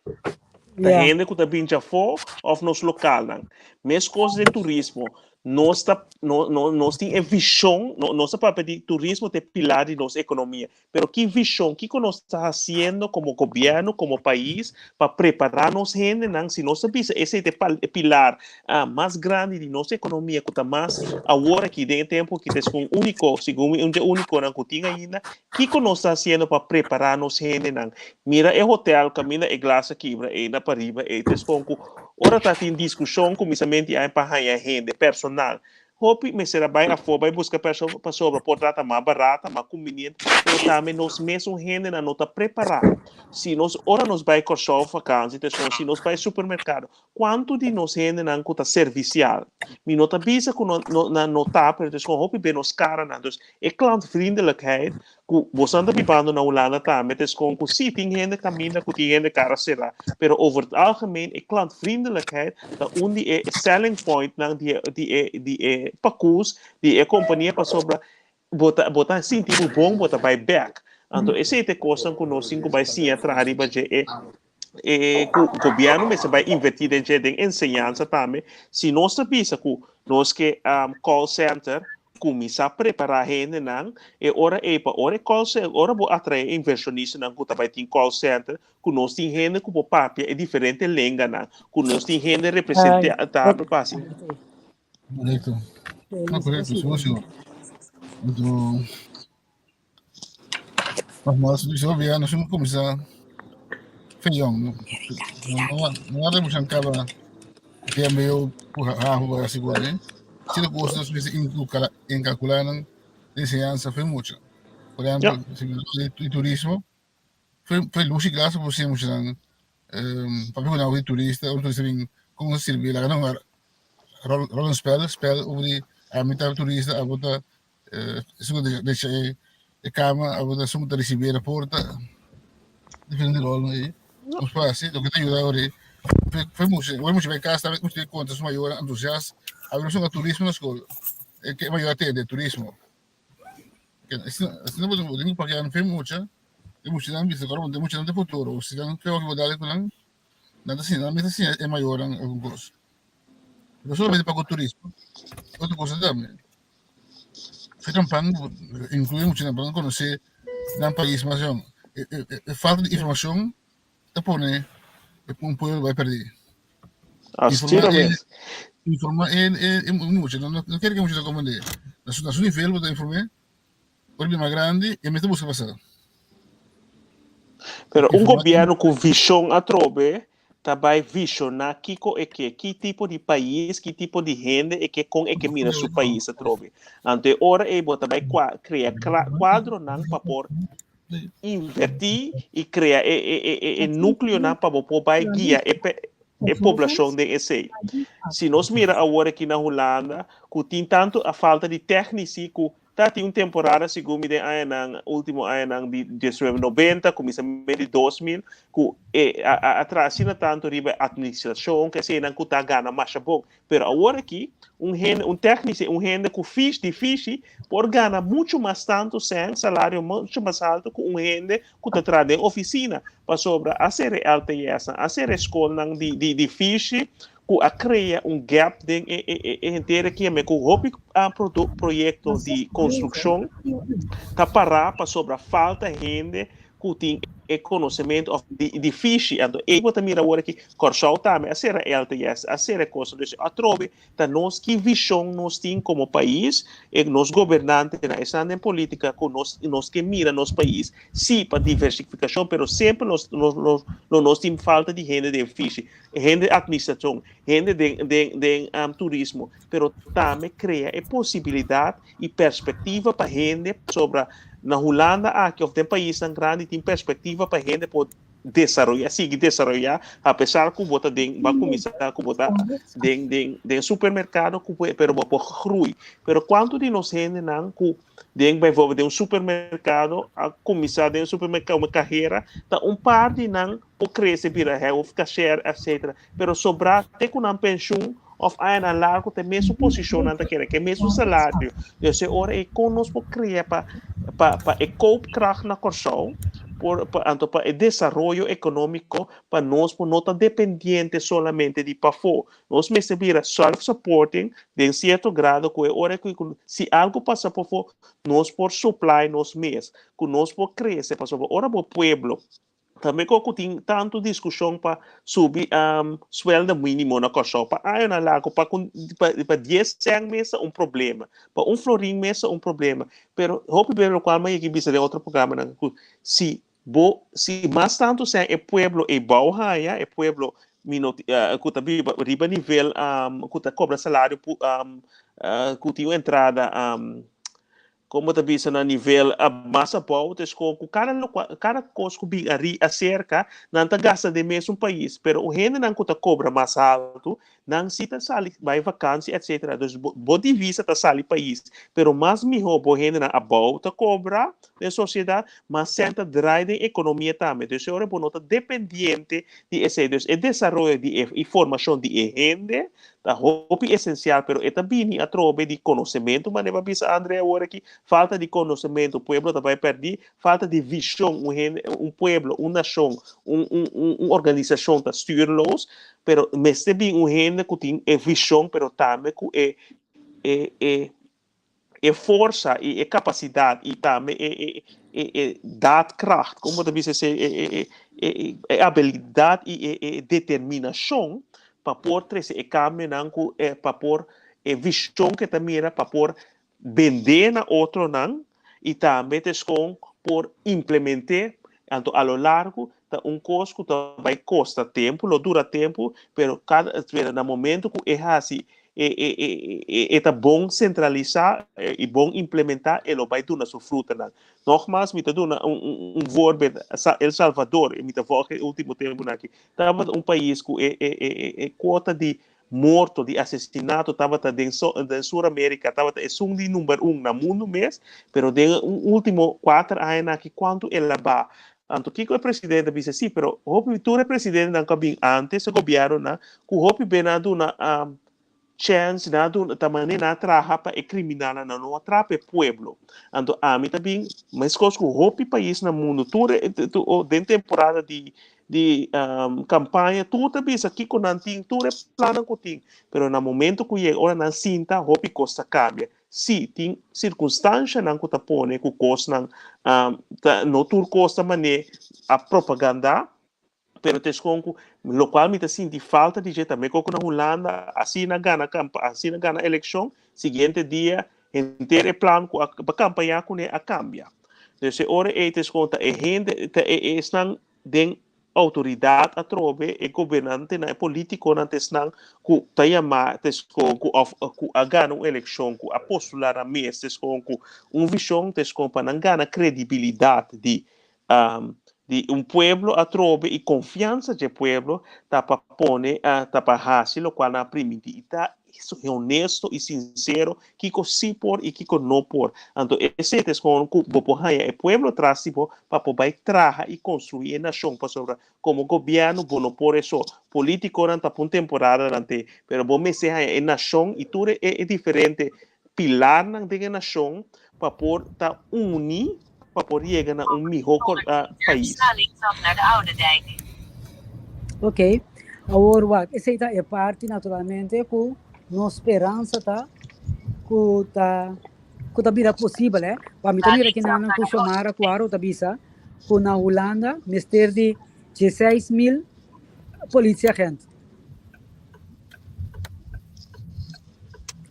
A gente que está bem já for, ou nos local não? Mesmo coisas de turismo, nós temos visão, nossa parte de turismo é pilar de nossa economia. Pero que visão, que nós estamos fazendo como governo, como país, para preparar-nos gente, não? Se nós sabemos esse é o pilar mais grande de nossa economia, que está mais agora que tem tempo que é um único, segundo único não que tem ainda, que nós estamos fazendo para preparar-nos gente, não? Mira, é hotel, caminha é glaça quebra, é na pariba, é desconto. Ora está em discussão, começamente a emparrar gente, personal. Hope me será bem a for, vai buscar pessoa para sobra, porta mais barata, mais conveniente, mas também nós mesmos gente não está preparado. Se nós ora nos vai correr vacança, se nós vai supermercado, quanto de nós gente não está servicial? Me nota bisa que não está, pero então hope bem nos cara não, então é klantvriendelijkheid, que você anda vivendo na Holanda também, então com se tem gente caminha, que tem gente cara será, pero over het algemeen é klantvriendelijkheid, dat onde é selling point não die pacoes, die companhia para sobra, botar assim tipo bom, botar buyback. Então esse é a coisa que nós cinco vai sim atrás de bater o governo mas vai investir em ensinança também. Se nós sabemos que nós que call center começar a preparar gente não é hora para call center, hora para atrair inversionista não que também tem call center, que nós tem gente que o papel é diferente língua não, que nós tem gente representada para assim. Correcto. No, correcto, socio. Então, mas isso é obviamente, nós temos que começar feijão. Não há de buscar cada que é meio raro assim agora, né? Se não gosta de calcular a ensinança foi muito. Por exemplo, de turismo, foi luz e graça por cima, para ver um turista, o turista vem com servir lá, não rollen spel over a metade turista a botar deixa a cama a botar só receber a porta diferente rol aí os passos do que te ajuda agora foi muito bem cá também muito contas maior entusiasmo a ver só turismo na escola é que maior até de turismo que não vou dizer porque não foi muito e muito não visto agora muito não de futuro se não creo que vou dar com nada assim não mas assim é maior algum coisa. Não solamente para o turismo, outra coisa também. Foi campanha, inclui muito na para conhecer no país, mas falta de informação, depois povo vai perder. Informar é muito, não quero que muito se comande. Na sua nível, você informar, problema grande e mesmo busca passar. Pero governo com visão a trobe, também visionar que tipo de país, que tipo de gente é que com é que mira seu país a trobe. Então, ora é bom também criar quadro não para por invertir e criar núcleo não para poder guiar a população de esse. Se nós mira agora aqui na Holanda, que tem tanto a falta de técnicos que tem temporada segundo de ano último ano de 1990 começa de 2000 que atrasina tanto riba administração que se não custa gana mais bom, pero agora aqui técnico gente que fiz difícil por ganhar muito mais tanto sem salário muito mais alto que gente que está trabalhando em oficina para sobra a ser alta a ser escola de difícil que a cria gap inteiro que é com o projeto de construção está parado para sobre a falta de gente que tem conhecimento de fiche, então e bota mira agora que Corsol também a ser LTS, a ser coisa, então a trove da nós que visão nós tem como país e nós governantes na essa política com nós que mira nosso país, sim para diversificação, pero sempre nós temos falta de gente de fiche, gente de administração, gente de turismo, pero também cria a possibilidade e perspectiva para gente sobre na Holanda aqui tem país tão grande tem perspectiva para gente poder seguir desenvolver apesar que bota vai começar que bota de supermercado pero vai ruir pero quanto de nós gente não que vai voltar de supermercado a começar de supermercado uma carreira tá par de não o crescer vira ou ficar share etc pero sobrar ter com uma pensão of a largo tem mesmo posicionando que mesmo salário dessa hora é conosco criar para koopkracht na Corsol para o desenvolvimento econômico para nós não estar dependente solamente de PAFO nós mesmo vira self-supporting de certo grado que hora que se algo passa por nós por supply nós mesmos que nós por crescer para ora o pueblo também que tem tanto discussão para subir sueldo mínimo na Corsol para aí na lago para 10 meses problema para florim mês problema pero hope pelo qual mas aqui bisa de outro programa na se mais tanto se é pueblo e bauhaia é pueblo kuta riba nível kuta cobra salário kuta entrada como também na nível massa bom, cada coisa que bem acerca não tá gasta de mesmo país, pero o gente não tá cobra mais alto, não se tá sali vai vacância etc. Então, boa divisa tá sali país, pero mais melhor o gente não abau tá cobra da sociedade, mas senta drive de economia também. Então, agora não tá dependente de esse desenvolvimento de informação de gente. Tá roupa essencial, pero é também a trobe de conhecimento, mas não vai pensar André agora que falta de conhecimento, o povo vai perder, falta de visão, povo, uma nação, uma organização tá estudiosos, pero mas também gente que tem visão, pero também que força e capacidade e também daadkracht, como também se habilidade e determinação para por trazer e caminho não para por visão que também era para por vender na outro não e também com por implementar então a lo largo tá coisa que vai custar tempo, lo dura tempo, pero cada no momento que é assim é bom centralizar e bom implementar ele vai dar sua fruta não. Nogmaals, me tá dando voorbeeld El Salvador, me tá volta último tempo aqui. Tava país que é quota de morto, de assassinato, estava da Sul-América, estava de número 1 no mundo mesmo, pero de último 4 anos aqui, quanto ela vai. Então, que o presidente disse, sim, pero hope tu é presidente não cabia antes, o governo, que hope bem na chance na também na trabalha para criminal na não atrapa pueblo. Então a mim também mas coisa que o país no mundo tudo dentro temporada de campanha tudo também aqui com nanting tudo é plano que tem, pero no momento que é hora na cinta hope costa cambia. Se tem circunstância não que tá pone que costa não tur costa mané a propaganda pero te esconco lo qual me senti falta de jeito também como na Holanda assim na gana eleição seguinte dia inteiro plano para campanhar com a cambia então se hora é te esconta é gente estão de autoridade a trove e governante na político não estão que tá chamar te esconco a gana uma eleição a postular a mês te esconco visão te esconco para gana credibilidade de pueblo a trove e confiança de pueblo tá para pone tá para hacer lo qual na primitiva é honesto e sincero que sim por e que não por então esse é com o pueblo traz para poder trabalhar e construir a nação para sobre como governo bom por isso político não tá por temporada ante pero bom me se a nação e tudo é diferente pilar na de nação para por tá unir para poder chegar a melhor país. Ok. Agora, essa é parte, naturalmente, que nossa esperança que vira possível, Para mim, também que não chamar claro, tá bisa, na Holanda, mister de 16.000 politieagenten.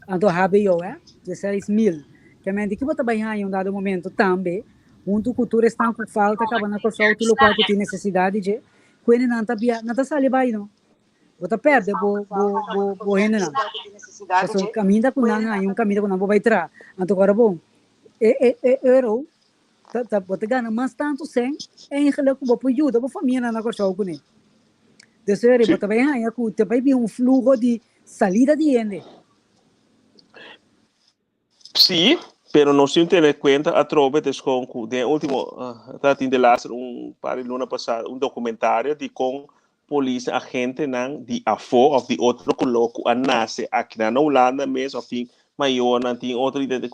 Então, HBO, 16.000. Que a mente que você vai em um dado momento também, junto com cultura está com falta, acabando com o local que tem necessidade de, quando não está sali vai não. Você perde, bo rende não. Porque o caminho da kunanga, um caminho da kunanga vai entrar. Então, agora bom, euro, você ganha mais tanto sem, em relação com a ajuda, a família na coisa com ele. Desse aí, você vai ganhar, você vai ver fluxo de salida de gente. Sí, pero no se tiene en cuenta a través de último, de las par de luna pasada, un documentario de con policía agente nan de afo of de otro coloco a nace aquí na Holanda mes of de maior nan de outro de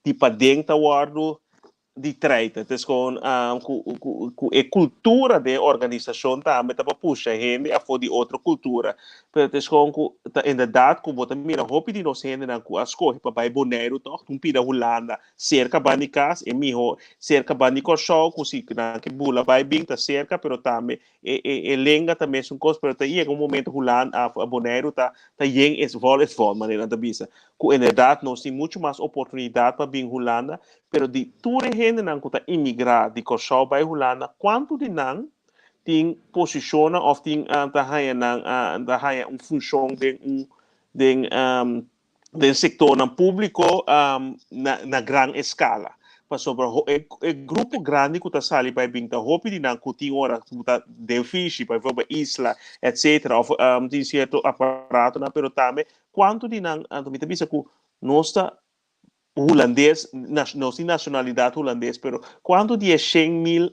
tipo dentro guardo de treita, então com a cultura da organização também para puxar gente a for de outra cultura, mas com ainda com bota mira hope de nós gente na com as coisas para vai boneiro toch, pira Holanda cerca banicas e miho cerca banico show com se na que bula vai bem tá cerca, pero também lenga também são coisas, pero tá aí um momento Holanda a boneiro tá yen es vol maneira da bisa, com ainda nós tem muito mais oportunidade para vir Holanda, pero de toda gente não que está imigrar de Kosovo para Holanda, quanto de não tem posiciona ou tem função de setor público na grande escala. Para sobre o grupo grande que está sali para vir da roupa de não que tem hora que está difícil para ver isla, etc. Ou tem certo aparato, pero também quanto de não também tem que nós holandês, não tem nacionalidade holandês, pero quando de 100.000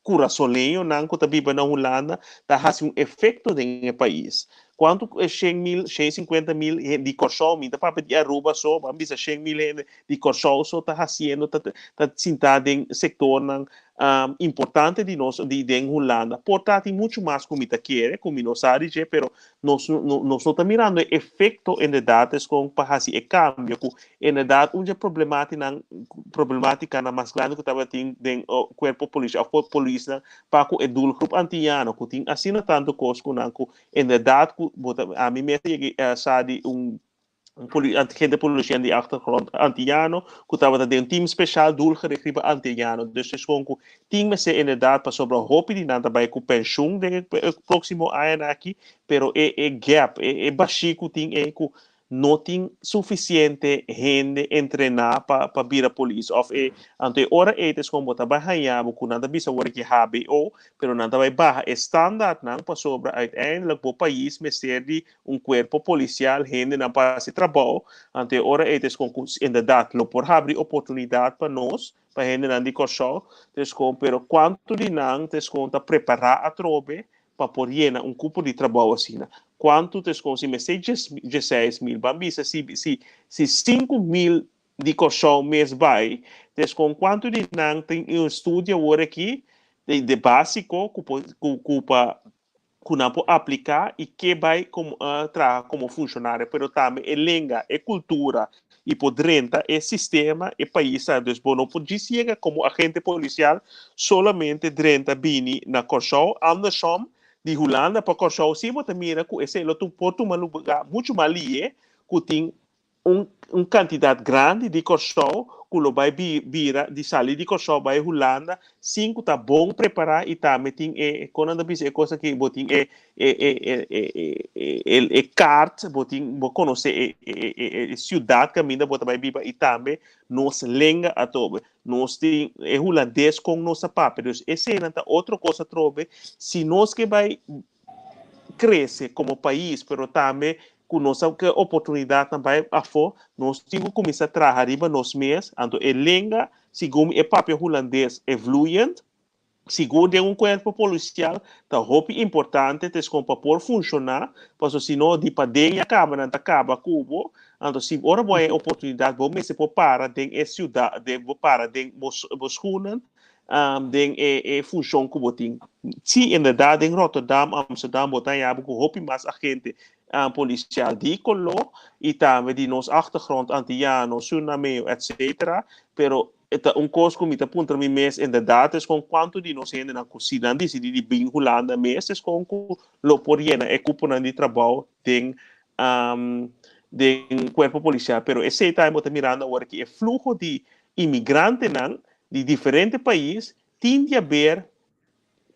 curaçolenho não que vive na Holanda, tá fazendo efeito no país. Quando 100.000, 150.000 de Kosovo, tá para pedir Aruba só, vamos dizer 100.000 de Kosovo só tá fazendo, tá sentado em setor importante de nós de Holanda. Portanto, tem muito mais como está quer, como nós sabemos, pero nós não estamos mirando o efeito em dados com para fazer o cambio, em verdade, uma problemática mais grande que estava tendo o corpo policial, a polícia para o grupo antiano, que tem assim tanto coisa que em verdade a mim me sabe agente policial de achtergrond antiano, que estava dentro de um time especial doelgericht para antiano. Dus het is gewoon que tinha se inderdaad pas sobre hoop die nada bij com pensioen de próximo ano aqui, pero gap, baixo tem não tem suficiente gente entrenar para vir a polícia. Of ante hora eles como botar bahayabo com nada bisa hora que HBO, pero nada vai barra standard não para sobre uiteindelijk o país meser de corpo policial gente na para se trabalho. Ante hora eles com inderdaad lo por abrir oportunidade para nós, para gente na de Kosovo, pero quanto de não desconta preparar a trobe para por llenar cupo de trabalho assim. Quanto te consome 16.000, bambisa, se 5.000 de Kosovo mês vai, com quanto de não tem estudo agora aqui, de básico, que não pode aplicar e que vai como funcionário, pero também é língua, é cultura, e por renta, é sistema, é país, sabe? Então, não pode chegar como agente policial solamente renta bini na Kosovo, andersom, de Holanda para Kosovo, se você mira que esse outro porto muito mais ali, que tem quantidade grande de Kosovo, que vai vir de sair de Kosovo para Holanda, sim que está bom preparar e também tem quando anda é coisa que botin carta, botin conhecer cidade que ainda bota vai vir e também nos lenga a todo. Nós tem holandês com nossa papéis. Esse é outra coisa trobe. Se nós que vai crescer como país, pero também com nossa oportunidade também a for, nós temos que começar a trabalhar riba nos meses, então a língua, segundo o papel holandês, é fluente, segundo é corpo policial, tá roupa importante, para por funcionar, porque senão de padenha acaba, não acaba cubo, então se ora boa oportunidade, bom, mas se for para den cidade, para den boschunen, den função que botin. Se em verdade em Rotterdam, Amsterdam, botan ja com roupa mais agente policial de Colo e também de nos achtergrond antiano, Suriname, etc. Pero coisa que me aponta mi mês inderdaad com quanto de nós ainda na cozinha diz de vinculando mês com lo por yena é cupo de trabalho de corpo policial, pero esse time eu mirando agora que é fluxo de imigrante de diferentes países tem a ver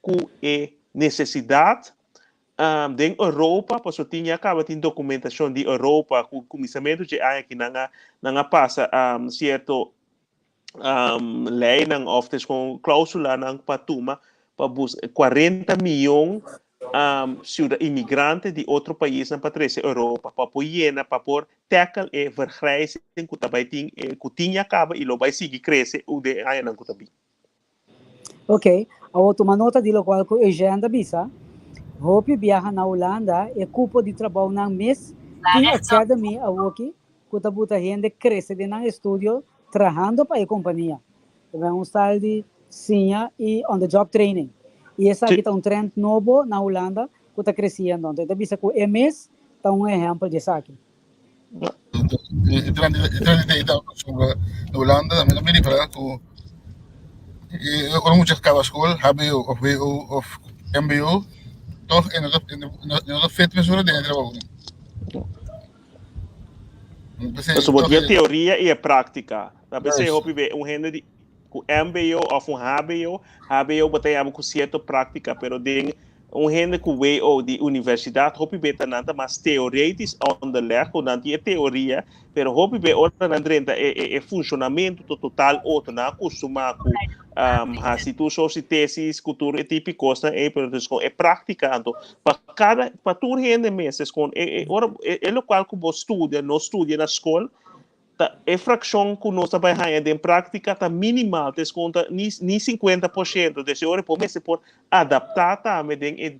com a necessidade de Europa, porque tinha acaba tem documentação de Europa com o comissamento de aqui não passa certo lei não oferece com cláusula não patuma para buscar 40 milhões imigrantes de outro país na patrícia Europa para apoiar para por tackle e vergrijzing que também tinha acaba e lo vai seguir crescer o de aí não também. Ok, a outra nota de lo qual que eu já anda bisa. Hope viaja na Holanda e cupo de trabalho na mês tem academy a aqui que tá buta gente cresce de na estúdio trabalhando para a companhia. É style de sinha e on the job training. E essa aqui tá trend novo na Holanda que tá crescendo. Então bisa que o mês tá exemplo de isso aqui. Na Holanda também para que eu não acaba a escola, HBO of WO of MBO toch en dat vet met zo'n ding trabalho. Então, botar a teoria e a prática. Na PC, eu vou ver gente de MBO ou HBO botar com certa prática, pero tem gente que veio de universidade, eu vou ver tanto mais teoretis onderleg, com a teoria, pero eu vou ver outra nandrando é funcionamento total outro, na acostumar com a situação de tesis, cultura típicos, é prática, então para tudo gente meses com é local que você estuda, não estuda na escola. A fração que nós trabalhamos em prática está minimal, desconta nem 50%. Desse hora, por mês, por adaptar também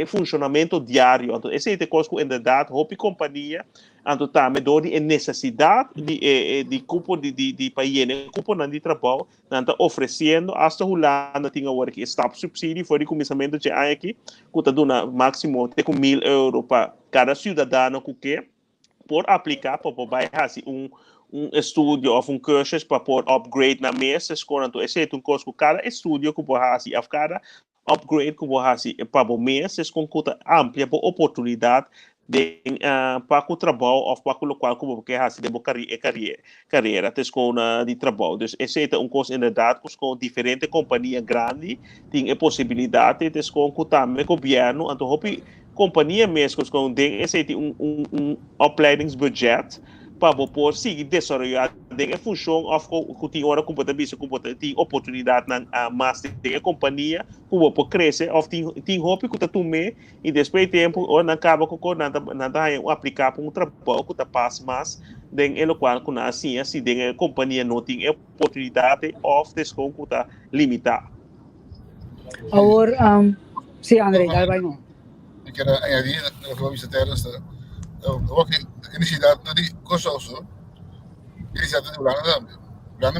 o funcionamento diário. Então, esse é o coisa que, na verdade, a companhia, então, também dá a necessidade de cupo de país, cupo de trabalho, está oferecendo, hasta o Holanda tem agora que está subsídio, foi o começamento de aqui, que está dando máximo de €1.000 para cada cidadão que por aplicar para fazer estudo ou curso para por upgrade na mesa, então esse é curso que cada estudo que você fazer, cada upgrade que você fazer para o mês, com amplia oportunidade de para o trabalho ou para o local que você quer fazer de carreira, de trabalho. Então, esse é curso em verdade com diferentes companhias grandes, tem a possibilidade de com também o governo, então companhia mesmo com esse opleidingsbudget para poder seguir desenvolver em função que tem hora que tem oportunidade na mais de companhia que pode crescer ou tem roupa que também e depois tempo ou não acaba com nada aplicar para trabalho que passa mais em local que assim a companhia não tem oportunidade ou desconto que está limitado. Agora sim, André, dá vai não. Que era añadir a los visitantes a iniciativa de Kosovo, iniciativa de Holanda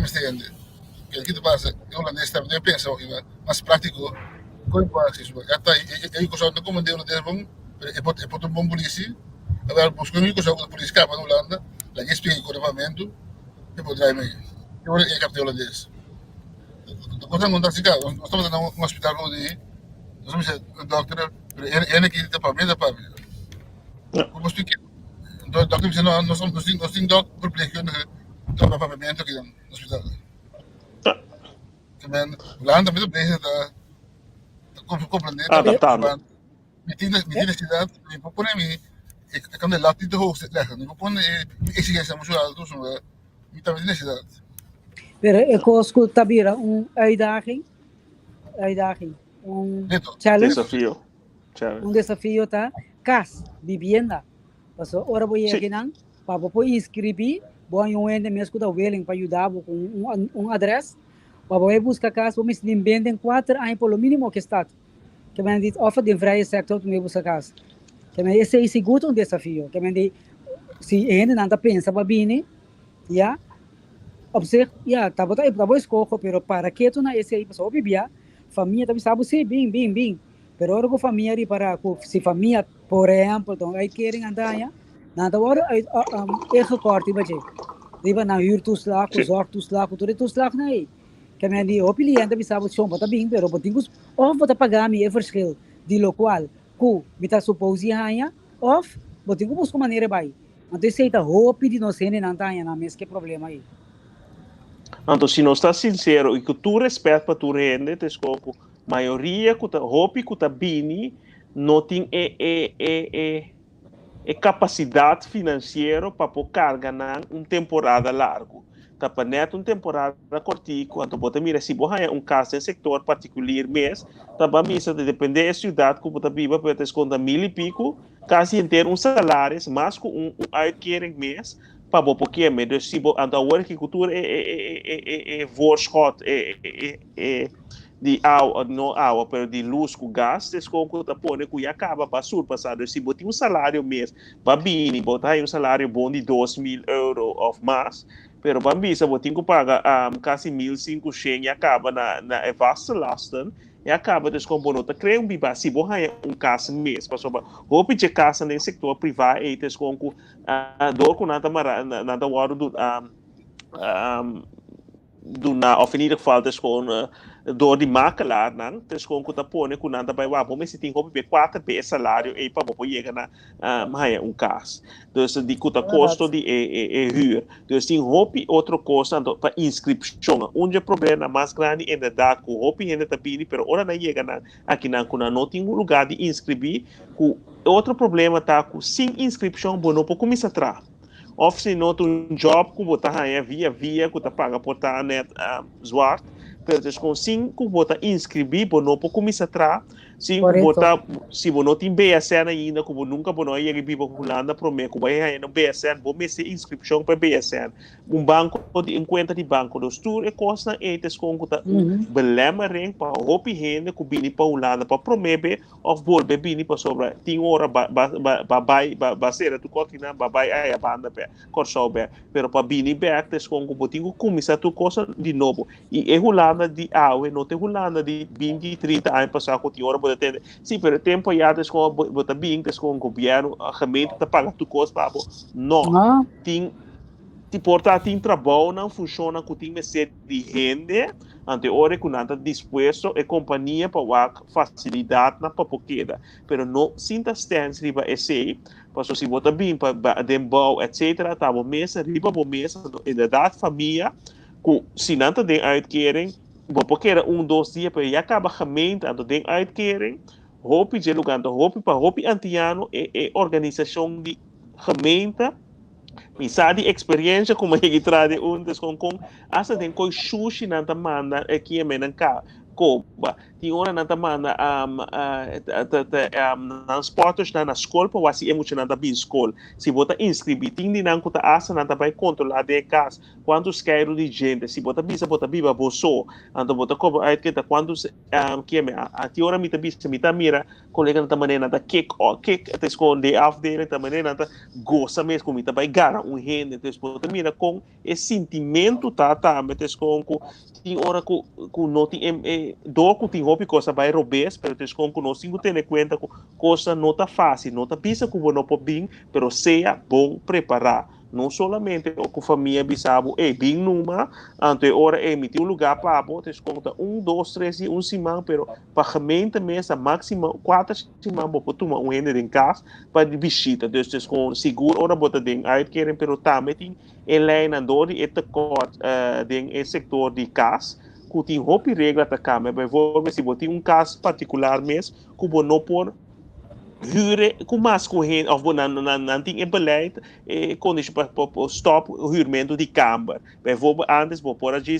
me está yendo. Que aqui te passa, o holandês também pensa, mais prático, como passa isso. Aí Kosovo não comandei o holandês bom, é por um bom polícia, agora buscando o Kosovo da polícia capa na Holanda, lá que explica o equipamento, e por trás meio. Eu é captei o holandês. Quando não está assim, nós estamos no hospital onde nós somos doctor, ele que está para mim, como expliquei. Então, o doctor disse, nós temos doctor verpleegkundige trabalhamento aqui no hospital. Também, lá também bezig está compreendendo. Adaptando. Met die necessidade, ik propone ik kan de lat niet te hoog leggen. Ik propone exigência muito alta, dus met die necessidade. Pero é coisa que tabira uitdaging, challenge, desafio tá, casa, vivienda. Paso ora vou aqui não, para poder inscrever, vou em ende mesmo que tá willing para ajudar com address, para poder buscar casa, vamos vendem 4 anos pelo mínimo que está. Que men dit offer de vrije sector te buscar casa. Que men esse é seguro desafio. Que men de se ainda não tá pensa para bem, já observa, já tá botando escolha, pero para que tu na esse aí pessoa bibia, família também sabe se bem. Pero ora com família ali para se família, por exemplo, então aí querem andar já, nada hora é recorte baje. Riba na huur toeslag, zorg toeslag, toeslag nee. Kaya may di opilian tabi sabot siya bota bing pero botingkus of bota pagami e verschil di local ku bita suppose hanya of botingkus busco maneira bai. Então isso aí tá hopi de nós sendo não tá na mesma que problema aí. Então, se não está sincero e que tu respeita para tu rende, te escoco, maioria que tá hopi que tá bini não tem capacidade financeira para pôr carga na temporada largo. Tá para neto temporada cortico, então bota mira se boa caso em setor particular mês, tá para missa de depender da cidade que bota viva para ter conta 1000 e pico, quase inteiro salário, mais com uitkering mês, para bo porque me dus se bo anta work cultura voorschot di água pero di luz com gás com que tá pone que acaba passar passado se botar salário mês babini botar salário bom de 2.000 euros ou mais pero bambisa botar que paga quase 1.500 e acaba na vaste lasten e acaba descomponendo creio biba se bo casa mês passou roupa de casa no setor privado e com dor com nada hora do na avenida falta com door die makelaar nan dus gewoon kuta pone kunanda bij waar bom se tem roupa be 4 be salário e para bom chegar na caso dus die kuta custo de huur dus tem roupa outro custo para inscrição onde problema mais grande ainda com roupa ainda tapini pero ora na chega na aqui na kuna não tem lugar de inscrever com outro problema tá com sem inscrição bom não pode começar a of se não tem job que botar via que tá paga por tá net zwart pero com 5 bota inscrever por não pode começar a 5 bota se você não tem BSN ainda como nunca você não ia viver com Holanda promete que vai no BSN vou me ser inscrição para BSN banco de conta de banco dos tour e costa etes com que belemmering para hopi gente que bini para Holanda para promete of bol bini para sobre tem hora baseira tu cotina babai a banda pe corso be pero para bini back tes com que botinho começar tu costa de novo e Holanda de não tem Holanda de 20 30 anos passar com hora pode ter sim pero tempo já tes com bota bem tes com o governo a gemeente te paga tu costa para não tem ti porta tem trabalho não funciona com tem ser de rende ante hora que nada disposto e companhia para facilidade na papoqueda pero não sinta stance riba esse passo se bota bem para dembau etc tá bom mesa riba bom mesa da família com se não tem uitkering porque era 2 dias para já acaba gemeente ando tem uitkering hopi de lugar hopi para hopi antiano e organização de gemeente misa de experiência como é que traz undes com asa tem coi sushi na manda aqui em cá Koba. Tem hora na manda nas portas na escola para se emocionar da bem escola. Se bota inscrever, tem de não conta asa na vai controlar de casa quantos quero de gente. Se bota bisa bota biba boso, ando bota coba aí que tá quantos que é a ti hora mita bisa mita mira colega na também na kick até esconde off dele também na gosta mesmo mita vai gara gente até bota mira com esse sentimento tá até com tem hora com não tem dor que tem roupa coisa vai robes pero tem com não singo ter conta coisa não tá fácil não tá pisa que não pode bem pero seja bom preparar não somente com família bisabo bem numa ante hora emitir lugar para botar conta 1 2 3 e semana pero para gemeente mesa máximo 4 semana para tomar rende em casa para visita dus com seguro ora bota den uitkering pero também tem line andor e tekort den setor de casa que tem roupa e regra da câmara, bijvoorbeeld se você tem caso particular mesmo, que você não pode huren, que mais correndo, ou não tem beleid, conditie para stop huurmento de câmara. Bijvoorbeeld antes, você pode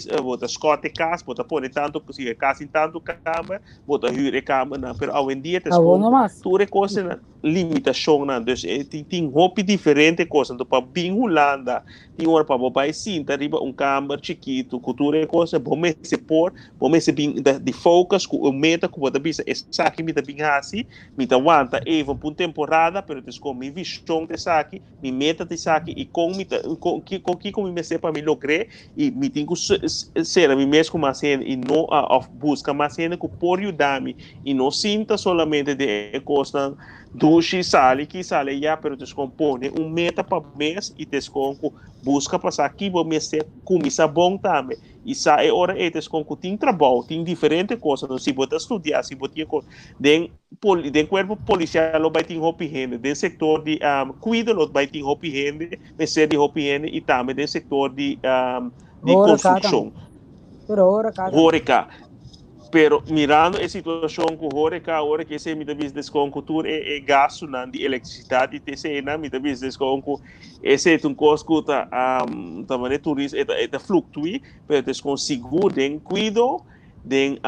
escote casa, você pode tanto, se casa em tanto câmara, você huur câmara, mas hoje em dia, tudo é coisa limitação, dus tem roupa diferente coisa, então para bem Holanda, tem hora para você sinta riba câmara chiquito, cultura é coisa, você se pôr, você bem de focus, com o meta que você bisa, essa aqui me tá bem assim, me tá aguanta, even por temporada, pero des com minha visão dessa aqui, minha meta dessa aqui, e com que como me sepa me lograr, e me tenho que ser a mim mesmo mais e não busca mais que por ajudar-me, e não sinta solamente de coisa Dushi sale, que sale já, pero descompone meta para mês e desconco busca passar aqui, vou mês ter comissa bom também. E sai hora e desconco tem trabalho, tem diferente coisa, não se bota estudar, se bota den corpo policial vai ter roupa higiene, den sector de cuidado vai ter roupa higiene, ser de roupa higiene e também den sector de construção. Horeca. Pero mirando a situação com Horeca, agora que esse muitas vezes com cultura é gasto de eletricidade, esse na muitas vezes com esse é custo também turismo é fluctue, mas com seguro, tem cuidado, tem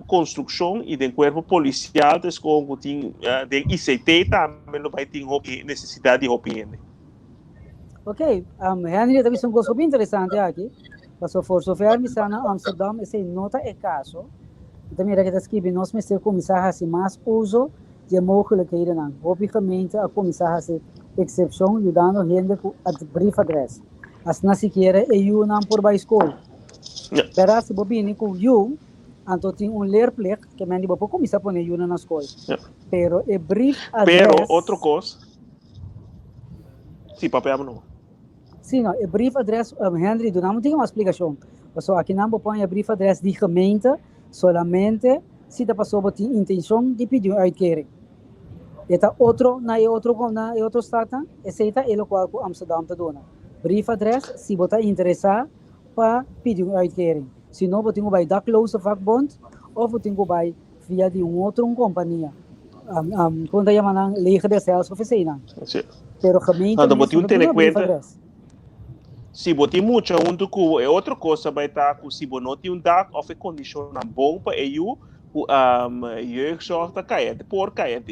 construção e tem corpo policial, com tem ICT também não vai ter necessidade de roupa. Ok, Henry, também são coisas bem interessantes aqui. Passou for software, mas na Amsterdam esse nota é caso. Também que está escrevendo, nós temos que começar a fazer mais uso de mogelijkheden aan. Op die gemeente a começar a fazer excepção, ajudando gente com a briefadres. As na sequer é eu não por by school. Pero se bobini com eu, então tem leerplicht que men die bopo começar a pôr eu na escola. Pero é brief address. Pero outra coisa. Sim, papel não. Sim, não, é brief address, Henry, do não tem uma explicação. Então aqui não põe a brief address de gemeente. Solamente se a pessoa tem intenção de pedir uitkering. Eta outro estado, aceita ele qual Amsterdam te dona. Briefadres, se você interessar para pedir uitkering. Se não, você tem que dar close vakbond ou você tem que vai via de outra companhia. Quando chamam leger de sales oficina. Pero gemeente não tem ter conta. Se você tem muito é outra coisa vai estar com se você não tem dak of condição bom para eu jeugdzorg te cair por cair.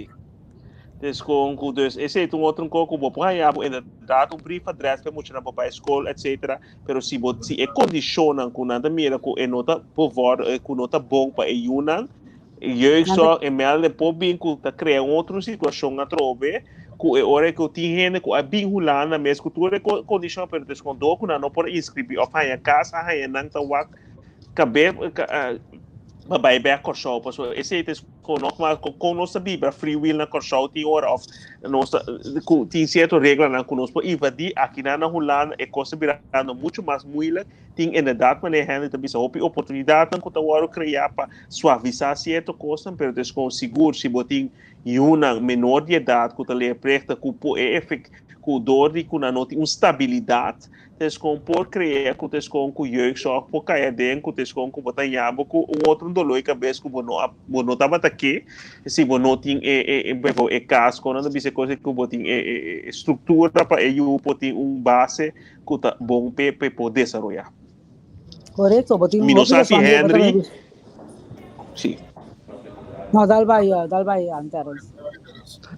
Dus esse é outro coisa que você inderdaad briefadres para muito na para escola etc. Pero se você é condição com nada mira com nota por com nota bom para eu não jeugdzorg é melhor depois bem que tá criar outra situação a trobe. Que hora que eu tinha gente que a vincular na mesma cultura condição para desconto que não pode inscrever ou fazer casa aí não tá o caber vai bem a corção pessoal esse é com nossa bíblia free will na corção tem hora of nossa tem certa regra na conosco invadir aqui na Holanda é coisa virando muito mais muito tem em verdade mas é ainda também a oportunidade não que eu criar para suavizar certa coisa mas desconto seguro se botem uma menor de idade que está presta com o dor de que não tem estabilidade desconto por criar com desconto com jeugdzorg por cair dentro com desconto com botar yabo com outro dolor cabeça que não estava aqui se não tem é caso quando não bisa coisa que botem estrutura para eu botem base que está bom para poder desenvolver. Correto, botem Minosasi Henry. Sim. Não, dal vai anteros.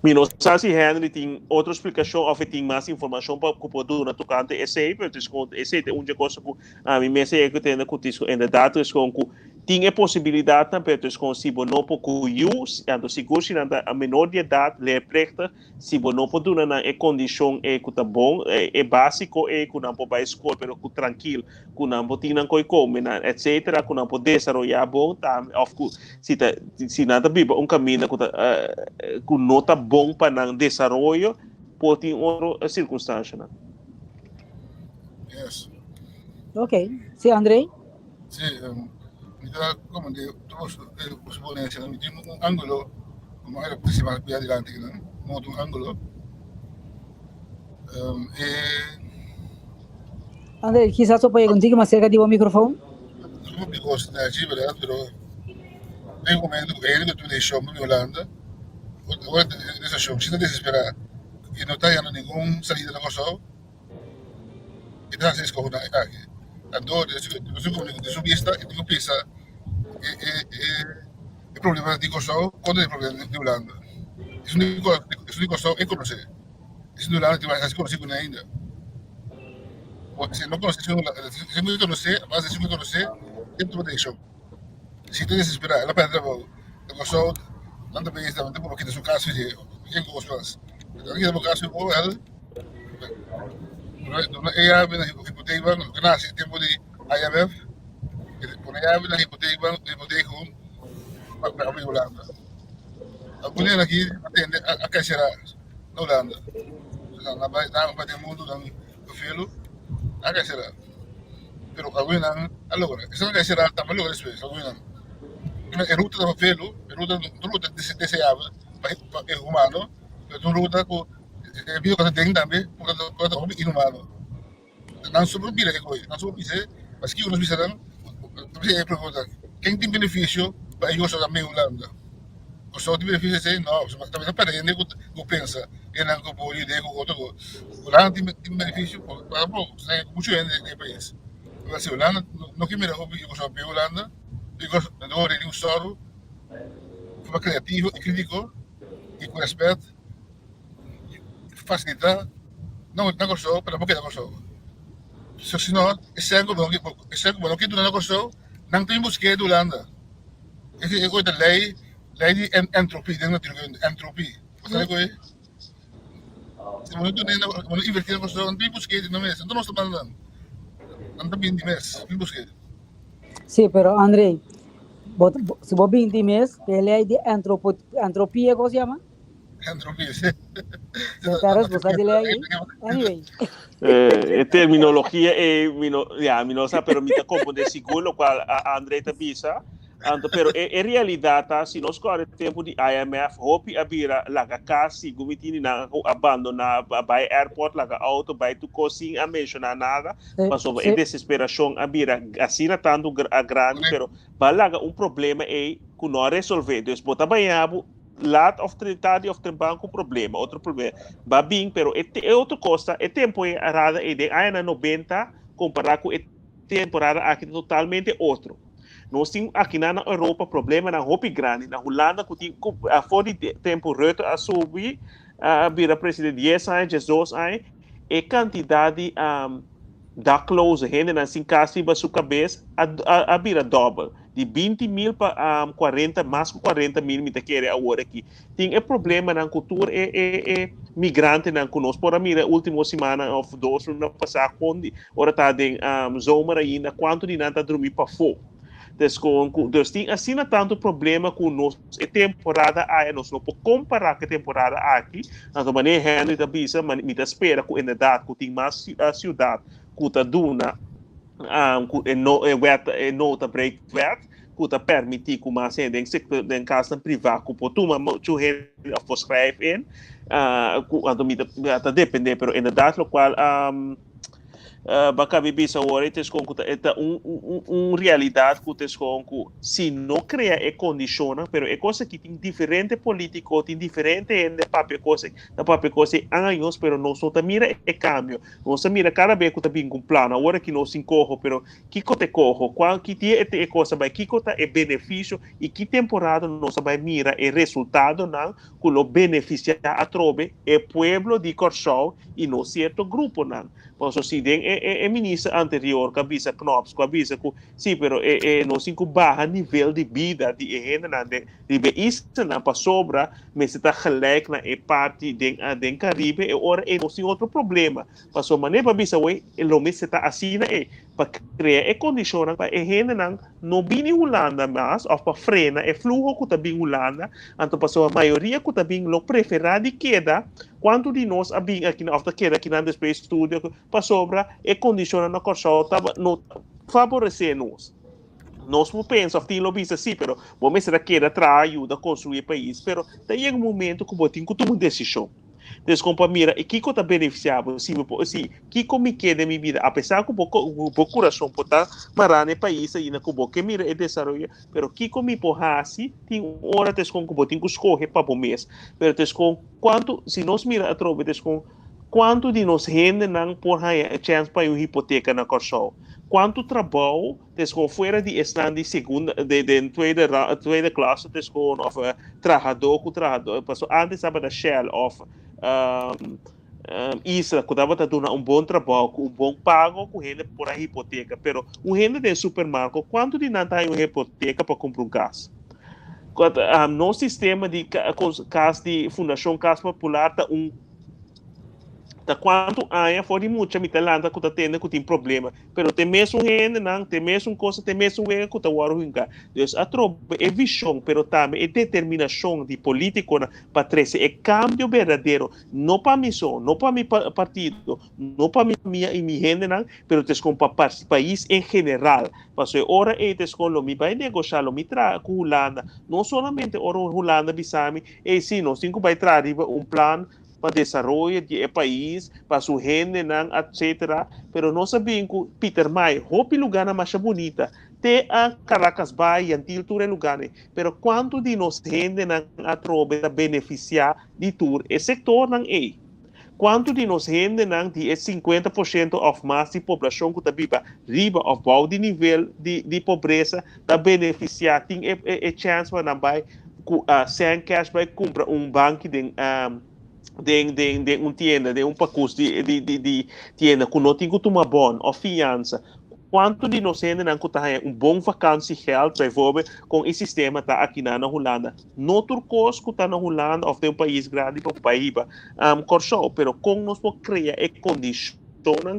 Minosasi Henry tem outra explicação ou tem mais informação para que pode na tocante esse é uma coisa que a mim me sei que tem na cotisco ainda dados com que tem a possibilidade também de se não pode ando seguro se a menor de idade lhe presta se não pode na condição é que tá bom é básico é que não pode escola pero que tranquilo que não pode não comer etc que não pode desenvolver bom tá se nada biba caminho que não tá bom para não desenvolver pode ter outra circunstância né? Yes. Ok, sim, Andrei? Sim, como os bonecos tem ângulo como era principal para adelante né modo ângulo Andrei, quizás eu possa contigo mais cerca do microfone? não me gosto da gente verdade pero tem um momento que ele tu deixou na Holanda agora essa show se está desesperado e não está indo nenhum saída da coisa e está se escorrendo aqui então eu comunico de subista e tu pensa el problema de Kosovo quando é o problema de Holanda isso não Kosovo é conhecer isso não Holanda vai se conhecer ainda se não conhecer se não conhecer mas se não conhecer dentro da show se tu desesperar ela perde o Kosovo não te pensa não tem por que de sua casa de quem gosta então aqui no caso o ela ela vem na hipoteca que nasce tempo de IMF por ela vem na hipoteca para abrir Holanda A mulher aqui atende a caixa na Holanda. Na parte do mundo, no filho, a caixa. Pero alguém não, allora, essa caixa está mal lugar espécie, alguém não. É ruta do filho, é ruta desejável para o humano, é uma ruta que é bio que tem também, para o inumano. Não sobrevira que coisa, não sobrevive, mas que uns visarão, você pergunta, quem tem benefício para eu só também Holanda? O só tem benefício é não, mas também para ele que pensa, ele não que pode ideia com outro, Holanda tem benefício para bom, sai muito gente no país. Mas se Holanda não que mira hobby eu só para Holanda, because não é um soro, foi criativo e crítico e com respeito, facilitar, não gostou, para porque não gostou. So, senão, esse é o que do não gostou, não tem busca do Holanda. Esse é coisa lei de entropia, dentro da entropia. Sabe qual é? Se você não investir na gostou, não tem busca de não mês, então não está falando. Não tem de mês, tem busca. Sì, però Andrei, se vuoi 20 mesi, ele è di entropia, cosa si chiama? Entropia, sim. Questa risposta di lei? Anyway. Terminologia minosa, pero me confunde según lo cual André te avisa. Pero en realidad, si nos corre tempo de IMF, hopi abira laga kasi gumitini na abandona by airport laga auto by tu cosin a mencionar nada, passou em desesperação abira assim tanto grande, pero balaga problema que não resolver. Então, bota banhabo lot of banco problema, outro problema. Va bem, pero é outra coisa, é tempo errado e de aí na 90 comparado com a temporada aqui totalmente outro. Nós temos aqui na Europa problema na roupa grande, na Holanda que a fora de tempo reto a subir a vira presidente 10 anos, 12 anos, e quantidade da close, gente assim casi para sua cabeça a vira double. De 20 mil para 40, mais que 40 mil, me quer agora aqui. Tem problema na cultura migrante na conosco. Por a mira, última semana ou duas, não passar quando ora está de zomer ainda, quanto de nada dormir para fora. Então, tem assim tanto problema com nós. A temporada aí, nós não podemos comparar com a temporada aqui. Então, maneira Henry da Bisa, me espera com a idade, que tem mais a cidade, que está duna, nota break wet, que está permitir que mais gente em casa privada, que pode tomar muito a forskrijven, então, depende, pero inderdaad, o qual baka bibisa ora tes com realidade que tes com se não cria e condiciona, pero é coisa que tem diferente político, tem diferente de papel coisa anos, pero nós só mira e cambio, nós mira cada vez que tá bem com plano, agora que nós encorro, pero que te corro, qual que tie é coisa vai que cota é benefício e que temporada nós vai mira e resultado não que o beneficia a trobe é pueblo de Corsol e no certo grupo não. Posso se é ministra anterior, que avisa Knops, que avisa que sim, pero nós temos baixo nível de vida de gente de isso não para sobra, mas está gelijk na parte de Caribe e ora nós temos outro problema. Passou maneira para avisa o mesmo está assim para criar condições para a gente não vir Holanda mais ou para frenar o fluxo que está vindo Holanda, então passou a maioria que está vindo lo preferado de queda. Quanto de nós abing aqui na queda aqui na Space Studio para sobra e condiciona na corso tava no favorecer nós. Nós não pensamos que lo visa sim, pero vamos ser aqui atrás ajuda a construir país, pero tem um momento que botem que tomar decisão. Desculpa, mira, e que está beneficiável, se que me queda minha vida, apesar que o coração pode estar marando o país ainda que que mira e desenvolve, pero que me porrasse, tem hora descom que botem que escolher para o mês, pero descom quanto se nós mira a trove descom quanto de nós rende não por a chance para uma hipoteca na corso. Quanto trabalho descom fora de estar de segunda de tweede classe descom of trabalhador passou antes estava da Shell of Isla, que estava dando bom trabalho, com bom pago, com ele por a hipoteca, pero gente de supermercado, quanto de não tem uma hipoteca para comprar gás? No sistema de casa de Fundação Casa Popular Da quanto aia fora muita mitalanta que tá tendo que tem problema, pero tem mesmo gente não, tem mesmo coisa, tem mesmo que tá waro hinga. Então a tropa é visão, pero também é determinação de político para trazer é cambio verdadeiro, não para missão, não para mi partido, não para minha e minha gente não, pero tes com para o país em geral. Porque ora é tes com lo mi vai negociar lo mi tra com Holanda, não somente ora Holanda bisami, e sim, nós temos que vai trazer plano para desenvolver o país, para sua gente, etc. Pero nós sabemos que Peter May, hopi lugar na mais bonita, te a Caracas Bay, antil tour lugar, pero quanto de nós gente a trobe a beneficiar de tour, e sector não é. Quanto de nós gente de 50% ou mais de população que está viva riba ou bom de nível de pobreza, está beneficiar, tem a chance para não vai sem cash vai comprar banco de tienda, de pacote de tienda, que não tem que tomar bom, ou fiança. Quanto de nós ainda não tem bom vacância health, por exemplo, com esse sistema tá aqui na Holanda. Não turcos que está na Holanda, ou tem país grande para o país, corso, pero com nós podemos criar condições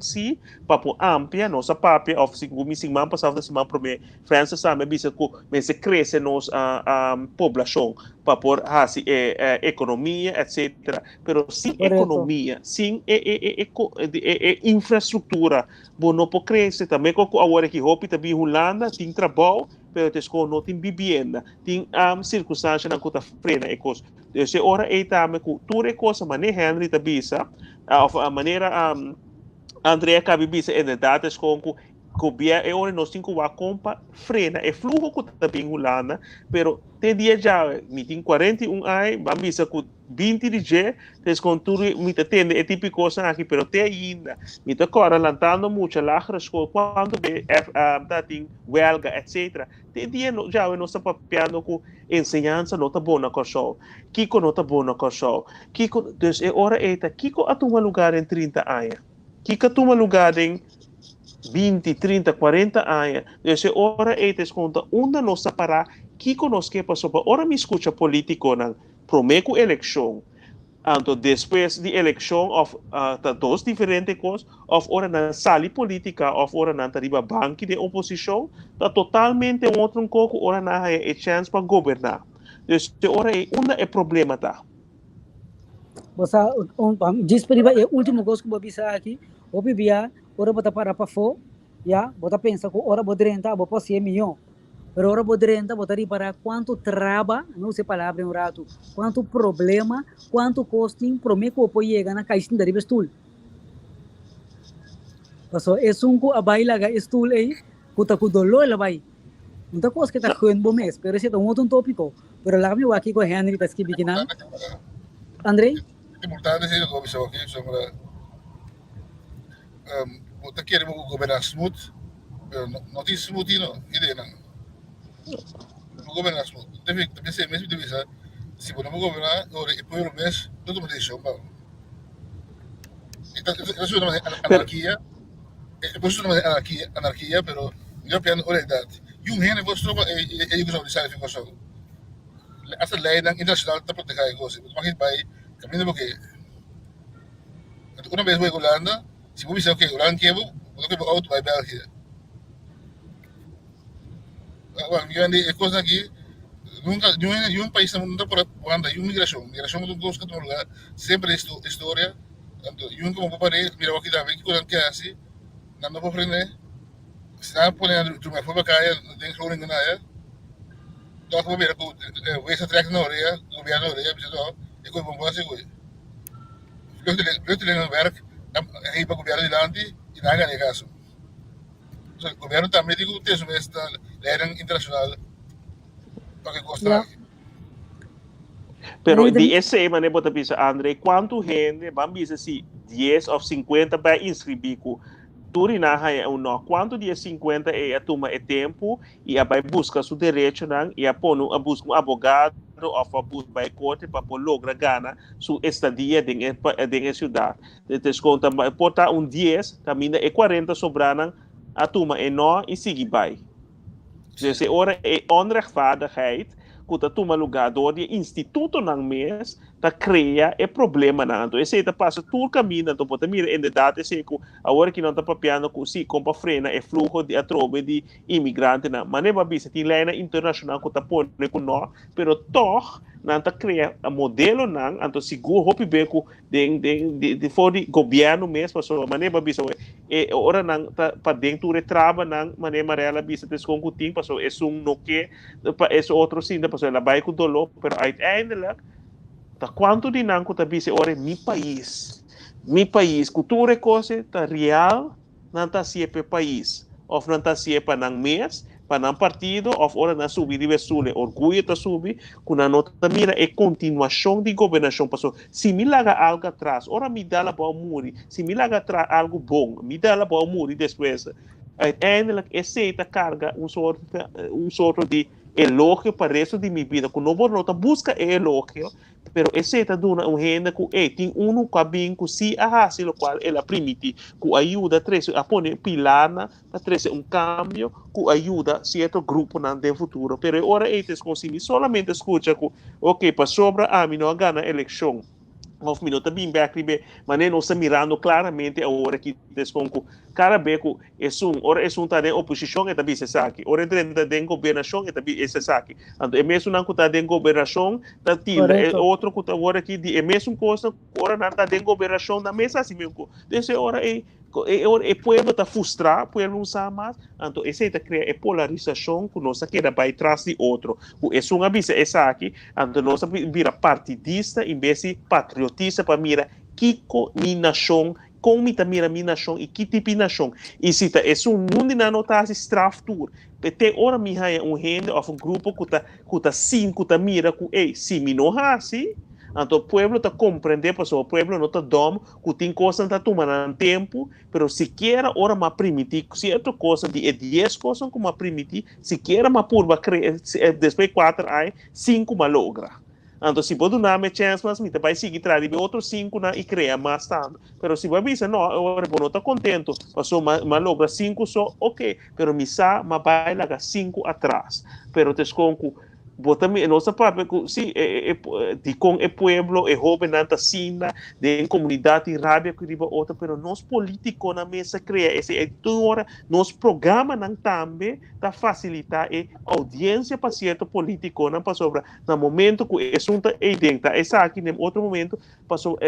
si para amplia nossa papia of sigumi sigman pasava semana para me França sabe bisa que me se cresce nos população para por hasi economia etc. Pero sem economia, sem infraestrutura, bom não pode crescer também com agora que hopi também Holanda tem trabalho pero tesco não tem vivienda, tem circunstância na conta frena e coisa. Então, ora é também cultura e coisa maneira Henry tabisa a maneira Andrea Cabibisa é datas com cobia e ora nós temos que compra frena é fluxo que também Holanda, pero tem dia já me tem 41 ai, bambisa com 20 de dia, des com tudo me tende é típico coisa aqui, pero tem ainda me tá agora lantando muito lá escola quando tá tem huelga etc. Tem dia já nós está papiando com ensinança não tá boa na coisa, Kiko não tá boa na coisa, Kiko dus é hora é Kiko a tomar lugar em 30 anos. Kika toma lugar em 20, 30, 40 anos. Então, ora é desconta onde nós parar, Kiko nos que passou para ora me escuta político na promeco eleição. Então, depois de eleição, tá dois diferentes coisas, ora na sala política, ora na tariba banco de oposição, tá totalmente outro coco, ora na é chance para governar. Então, ora é onde é problema tá. Você diz para o último coisa que eu vou aqui, o bebia, ora bota para fo, já, bota pensa que ora bota renta, bota se é milhão, pero ora bota renta, bota ali para quanto traba, não sei palavra um rato, quanto problema, quanto costing, prometo que pode chegar na caixinha da ribestul. Paso é sunco a baila ga estul aí, kuta kudolo ela vai. Não tá coisa que tá ruim bom mês, pero esse é um outro tópico, pero lá me aqui com Henry tá escrevendo aqui não. Andrei? É importante dizer que eu aqui sobre você quer governar smooth, não tem smooth não, ideia não. Governar smooth, também ser mesmo de visa, se você não governar, o primeiro mês tudo vai deixar mal. Então isso é uma anarquia, anarquia, pero eu penso olha idade. E gente você não é igual de sair ficou só. Essa lei internacional está protegendo coisas, mas aqui vai caminho porque uma vez vou Holanda, se você disser que Holanda quer vou auto vai Bélgica. Agora, eu coisa aqui nunca nenhum país não está por Holanda, migração não gosta de lugar, sempre história. Então, eu como para mira aqui também que Holanda quer assim, não para frente. Se não põe tu me foi para cá, tem que ninguém aí. Então, como mira, o esse track na orelha, o governo na orelha, precisa e coi bom assim coi. Vluchtelingen werk, aí para o governo de Landi e não é caso. O governo também digo que tem esta lei internacional para que gosta. Pero de esse maneira bota pensar, André, quanto gente vamos dizer assim 10 ou 50 vai inscrever com Turina é quanto dia 50 é a turma é tempo e a vai buscar seu direito não e a pôr a buscar um advogado ou a buscar vai corte para por lograr ganhar sua estadia em cidade. Desconta portar 10 caminha é 40 sobrando a turma é não e seguir vai. Dus ora é onrechtvaardigheid que toma lugar do instituto ng mês, ta cria é problema na então esse tá passa todo caminho então pode mira em verdade esse que agora que não tá papiando com si compa frena é fluxo de atrobe de imigrante na maneira bisa tem lei internacional que tá pone com nós pero toch não tá cria a modelo não então seguro hope beco de for de governo mesmo so maneira bisa é ora não tá para dentro de trava não maneira ela bisa des com cutim passo é no que é outro sim passo ela vai com dolor pero uiteindelijk ta quanto di nanco ta bise ore mi país cultura coisa ta real não ta siepe país of não ta siepa nang mês para nang partido of ora na subir de sule orgulho ta subir kuna nota mira é continuação de governação passou se me laga algo atrás ora me dá la boa muri se me laga atrás algo bom me dá la boa muri depois uiteindelijk esse ta carga um sorto de elogio para o resto de minha vida. Que não vou nota busca elogio, pero esse está dando gente que tem cabinho que se arrasa, o qual ela permite que ajuda a poner pilar para trazer cambio que ajuda certo grupo no futuro. Pero agora eles conseguem somente escuta que ok, para sobra a mim não ganha eleição. Of minuto bem back mas não está mirando claramente a hora que desconco cara beco ora tá em oposição e também se sabe ora dentro da governação e também se sabe então é mesmo não tá em governação tá tira é outro que tá agora aqui é mesmo coisa ora não tá em governação da mesa assim mesmo desse hora é povo tá frustrado povo não sabe mais então esse tá cria polarização que nós queda vai atrás de outro é uma visa essa aqui então nós vira partidista em vez de patriotista para mira kiko ni nação como mira minha nação e que tipo de nação e se tá é mundo na notase straftur até ora me há gente ou grupo que tá cinco tá mira que se me não assim então o povo está compreendendo, porque o povo não está dom, que tem coisas que está tomando tempo, mas se quer ora mais permitir, certa coisa de 10 coisas que mais permitir, se quer mais purba, depois de 4 anos, 5 mais logra. Então, se pode dar uma chance, mas me vai seguir atrás de outros 5 e criar mais tanto. Mas se vai dizer, não, eu não estou contente, passou mais logra 5 só, ok, mas me sa, mas vai largar 5 atrás. Mas desconco, botamos nossa parte sim de com o povo é jovem nanta sina de comunidade rábia que riba outra pero nós político na mesa cria esse hora nos programa não também tá facilitar a audiência para certo político não para sobra no momento que assunto é dentro essa aqui no outro momento passou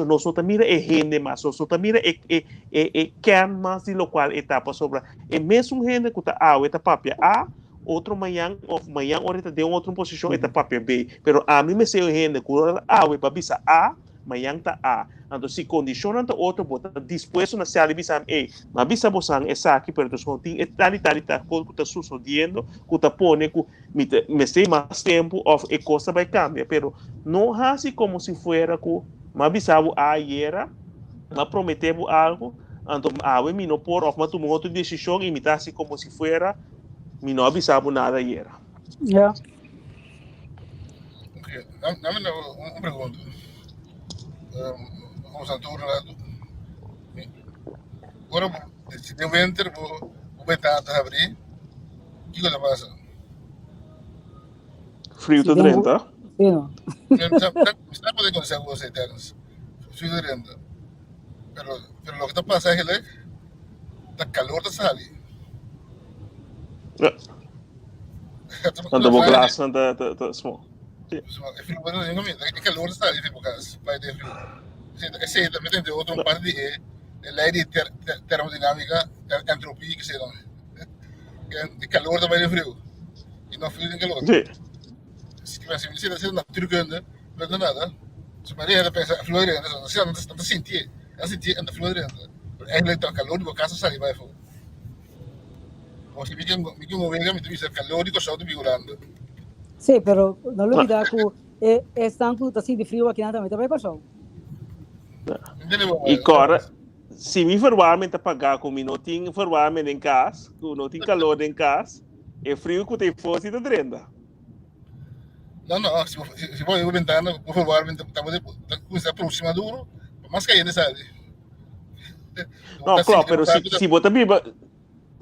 nós outra mira é rende mais nós outra mira é quer mais de local etapa sobra é mesmo rende que tá eta papia outro manhã ahorita de outra posição está papel B, pero a mim me sei gente que a we babisa A, manhã tá A, então se condiciona tá outro bota disposto na sala bisa mas bisa bosan essa aqui pero dos tem tal que tá sucedendo que tá pone que me sei mais tempo of e coisa vai cambiar, pero não assim como se fuera que mas bisa a era, mas prometemos algo, então a we me não por of mas tomou outra decisão e imitar assim como se fuera mi no avisaba nada ayer. Yeah. Okay. Dame una pregunta. Vamos a turno lado. Agora, se tem vento, vou betar a abrir. O que coisa passa? Frio de 30? Sim, não. Está podendo acontecer com você, Terence. Frio de 30. Pero lo que está passando é que está calor da sali. Quando o glass anda small. É frio, mas não é calor da sali, tipo caso. Vai ter frio. Esse também tem outro parte de lei de termodinâmica, entropia que se chama. De calor também é frio. E não frio nem calor. Se você está naturkunde, não é nada. Se Maria pensa fluorente, você não está sentindo. Ela sentia anda fluorente. Eigenlijk está calor de casa sali vai fogo. O se mi muoveva mi devi calorico sotto figurando. Sì, però non lo vedo che è stanco assim de frio aqui também vai passar. E agora, se me verwarming pagar com não tem verwarming em casa, não tem calor em casa, é frio que tem força de renda. Não, se poi ventana, o verwarming está aproximaduro, mas que ainda sabe. Não, claro, pero se botar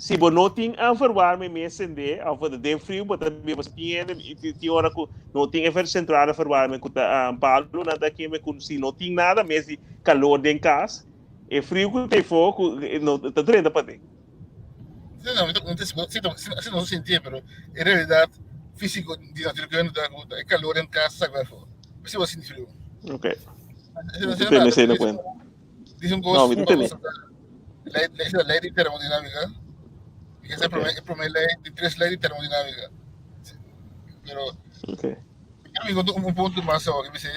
se você não tem a verwarming meer sende, of de den frio, mas também você tem hora que não tem a central a verwarming que tá palo na daqui me com se não tem nada mesmo calor dentro casa, e frio que tem fogo, não tá treinando para ter. Não, não sentia, pero em realidade físico de natureza da calor em casa sabe for. Você vai sentir frio. Ok. Não Tu tem me sendo conta. Diz Não, gosto me tem. lei de termodinâmica. Que essa é lei de 3 leis de termodinâmica. Pero Ok. eu me conto ponto mais só que você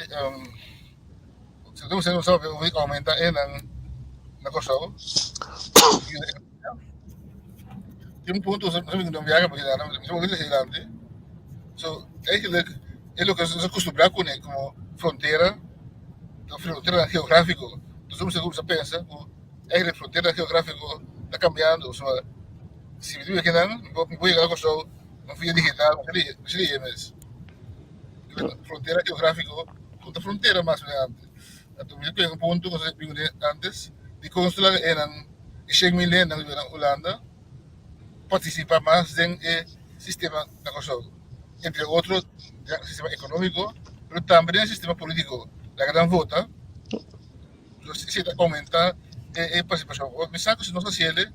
se você não sabe aumentar na coisa. Tem ponto que não viaja porque não é gigante. So, eigenlijk é o que se acostumbra com como fronteira geográfico. Então, você pensa, eigenlijk fronteira geográfico está cambiando. So, se me diz que não, vou chegar com isso, não via digital, seria mesmo. Fronteira geográfico, contra fronteira mais grande. Então, me diz ponto que você viu antes, de construir em 100 mil na Holanda, participa mais em sistema da coisa. Entre outros, sistema econômico, mas também o sistema político. A gran vota, se aumenta a participação. Me sabe se não se ele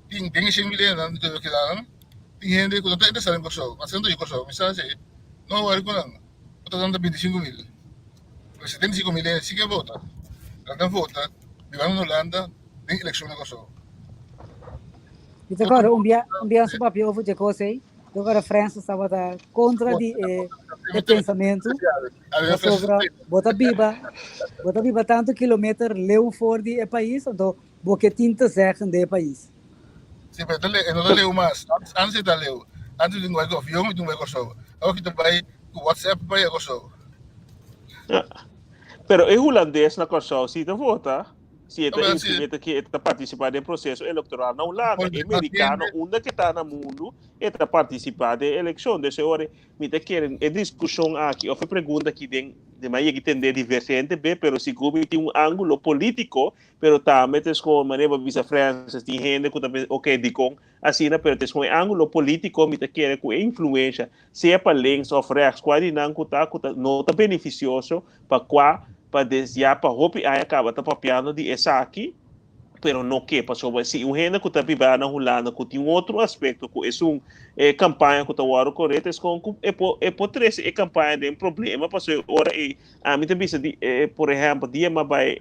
tem 100 milhões de que dá, tem gente que não está interessada em coisa, mas não tem coisa. Me sabe se não vai com nada, está dando 25 mil. Mas 75 milhões se que vota. A gran vota, vivendo na Holanda, tem eleição na coisa. Então, agora, um seu papel over de coisa aí. Agora, a França estava contra o pensamento sobre bota biba tanto quilômetro leu fora do país, então, porque tinta zeggen do país. Sim, mas não leu mais. Antes da leu. Antes de um avião e de um coisa. Agora que tu vai com WhatsApp vai a coisa. Pero é holandês na coisa, se tu vota, se está inscrito que está participando do processo eleitoral na Holanda, americano, onde que está no mundo, está participando da eleição. Dessa hora, me está querendo a discussão aqui, ou pergunta que tem de maneira que entender divergente, pero se como tem ângulo político, pero também tem como maneira de visa França, tem gente que também, ok, digo, assim, pero tem como ângulo político, me está querendo com influência, seja para links ou rechts, quase não está beneficioso para desviar para roupa e aí acaba tá papiando de essa aqui, pero não que passou se um gente que está vivendo na Holanda que tem outro aspecto que é campanha que está agora correto é por três campanha de problema passou ora e a mim também por exemplo dia mas vai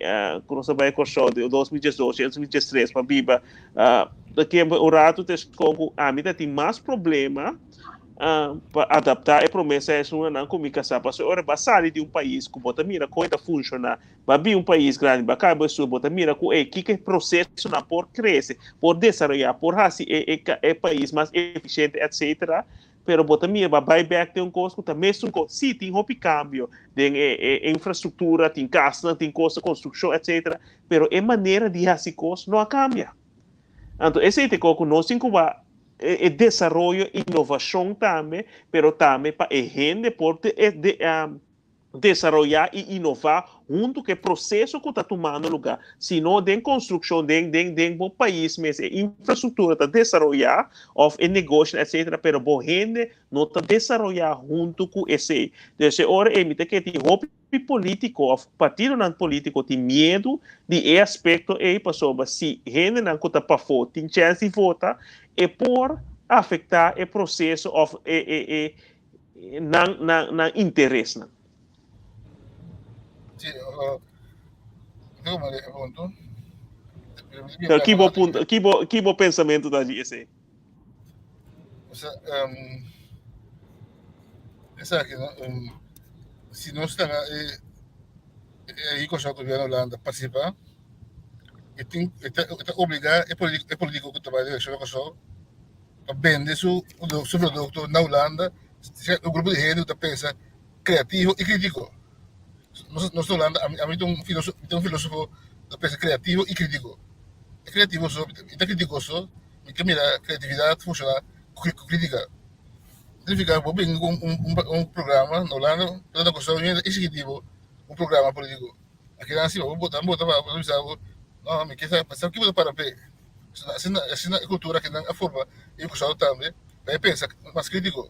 quando você vai correr de 2012 2013 para viva daqui o rato tem com a mim tem mais problema para adaptar a promessa é uma comunicação para ora basar de país que bota mira coisa funciona vai país grande vai caber sua bota mira que processo na por crescer por desenvolver por assim é país mais eficiente etc. Pero bota mira vai back tem coisa que mesmo se tem hobby cambio tem infraestrutura tem casa tem coisa construção etc. Pero é maneira de assim coisa não cambia então esse é o que nós incubamos desarrollo, innovación también, pero también para el gente poder desarrollar y innovar junto con el proceso que está tomando lugar. Si no, de construcción de un país, infraestructura está desarrollar, o el negocio, etc., pero la gente no está desarrollar junto con ese. Entonces, ahora emite que tem hobby político, o partido não político tem medo de aspecto aí passou, mas se gente não está para fora, tem chance de votar, é por afetar o processo of não interesse. Sim, então, ponto. Então, que bom pensamento da GSA? Essa aqui, se não está aí com o governo Holanda participar, está obrigado, é político que trabalha na eleição para vender seu produto na Holanda, o grupo de gente que pensa criativo e crítico. Nós Holanda, a mim tem um filósofo que pensa criativo e crítico. É criativo só, está criticoso, que mira a criatividade funciona com crítica. Significa que vem um programa na Holanda, toda a coisa executivo, um programa político. Aqui na cima, vou botar para avisar, não, me quer sabe que vou para pé. assim na cultura que não a forma e o pessoal também vai pensar mais crítico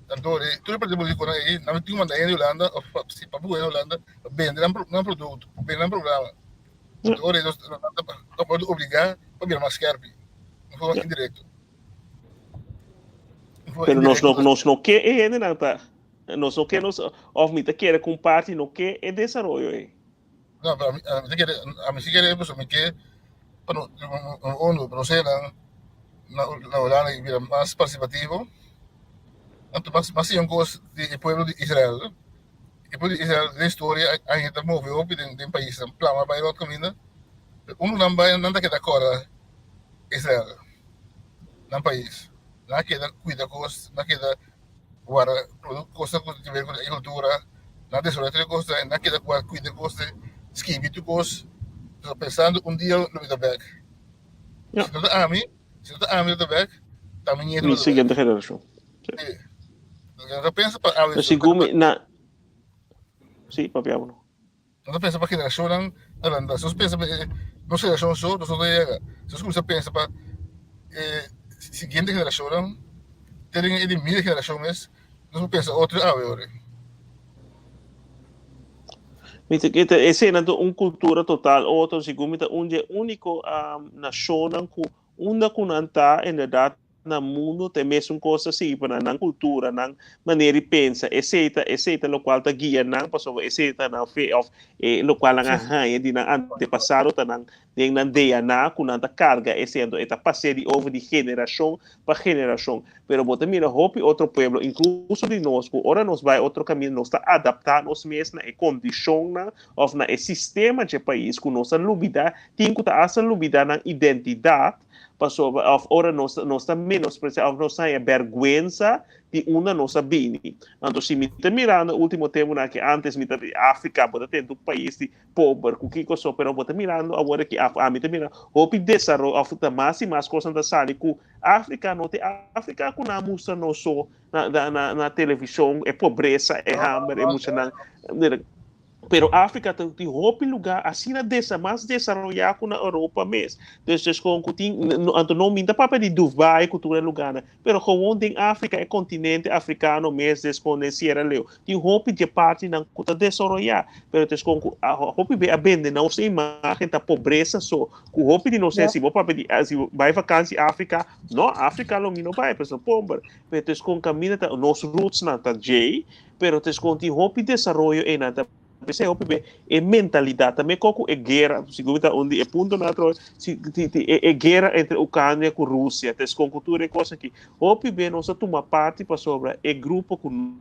tanto tudo para desenvolver quando aí não tem uma daí na Holanda ou se para na Holanda vende não produto vende não programa Yeah. tanto nós não pode obrigar para vir mais scherp não foi Yeah. indireto Pero nós não quer ainda nada. Nós não queremos, of me te quer compartilhar, não quer é desenvolvimento. não para a mim se quer pessoa me quer para no para você na Holanda e vira mais participativo tanto mais um coisa de povo de Israel e poi la storia anche muove opi del paese plama vai lot camina uno non vai non da che da cora Israel non paese non che da qui da cos non che da guarda cosa che ti vede con agricoltura non adesso le altre cose non che da qui da cose schivi tu cos sto pensando un dia lo vedo back Yeah. se non ami lo back también niente Mi lo seguinte back geração. non pensa per ami Mas segundo na, sim, papiamo. non pensa per generazione allora se pensa non sei sono so non so dove se scusa pensa per siguiente generación tienen de mi generaciones no pensa outro ore Mite que esse é cultura total, outro segundo único nação que uma kunanta verdade na mundo tem mesmo coisa assim para na cultura, na maneira de pensar, aceita lo qual tá guia não passou, aceita na fe of lo qual nga hanya di na antepassado tanang ding nan dia na kunanta carga sendo eta passei de over de geração para geração, pero bota mira hopi outro pueblo, incluso de nós, ora nós vai outro caminho, nós está adaptar nós mesmos na condição na of na sistema de país com nossa lubida, tem que tá essa lubida na identidade passou of ora nós está menos of nós tem vergonha de uma nossa bini. Então se me está mirando o último tempo na que antes me África bota tendo país de pobre com que coisa pero bota mirando agora que a me está mirando o desenvolvimento of the mais coisas da sali que África não tem África com a música não só na televisão é pobreza é hammer é muito na pero África tem outro lugar assim dessa mais desenvolvida na Europa mesmo. Então, não me dá para de Dubai, cultura lugar, pero como tem África é continente africano mesmo, com Sierra Leone, tem outro de parte na cultura desenvolvida, pero tem com outro bem abende não se imagem da pobreza só, com outro de não sei se vou para se vai vacância África, não África não vai, pessoal pobre, pero tem com caminho nos roots na tá J, pero tem com tem outro desenvolvimento na pensei é mentalidade também como é guerra segundo onde é ponto na outro é guerra entre Ucrânia com Rússia tem com cultura e coisa que hopi bem nós toma parte para sobre é grupo com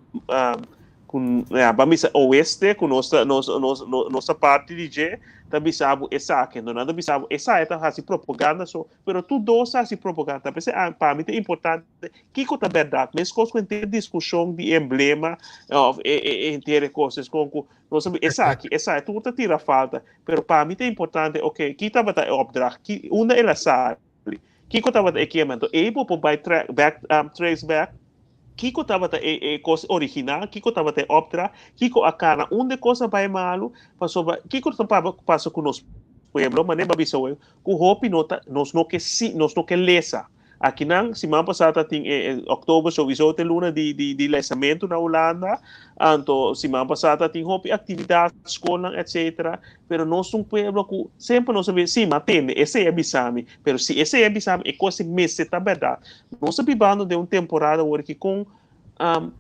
vamos oeste com nossa parte de G também sabe essa aqui não nada sabe essa é tá assim propaganda só pero tudo assim propaganda pensei para mim é importante que conta verdade mesmo com ter discussão de emblema entre coisas com nós essa é tudo tira falta pero para mim é importante ok que estava a opdracht que uma ela sabe que conta aqui mas able para trace back Kiko estava a coisa original, Kiko estava a opera, Kiko a cara, onde coisa vai malo, Kiko passa com nós pueblo, mas nem babisa que o hopi nós não que lesa. Aqui não, semana passada tem outubro sowieso tem luna de lançamento na Holanda, então semana passada tem hopi atividades, escola, etc. Pero nós pueblo que sempre nós sabemos, sim, atende, esse é bisame, pero se esse é bisame, é coisa mesmo, tá verdade. Nós vivendo de uma temporada que com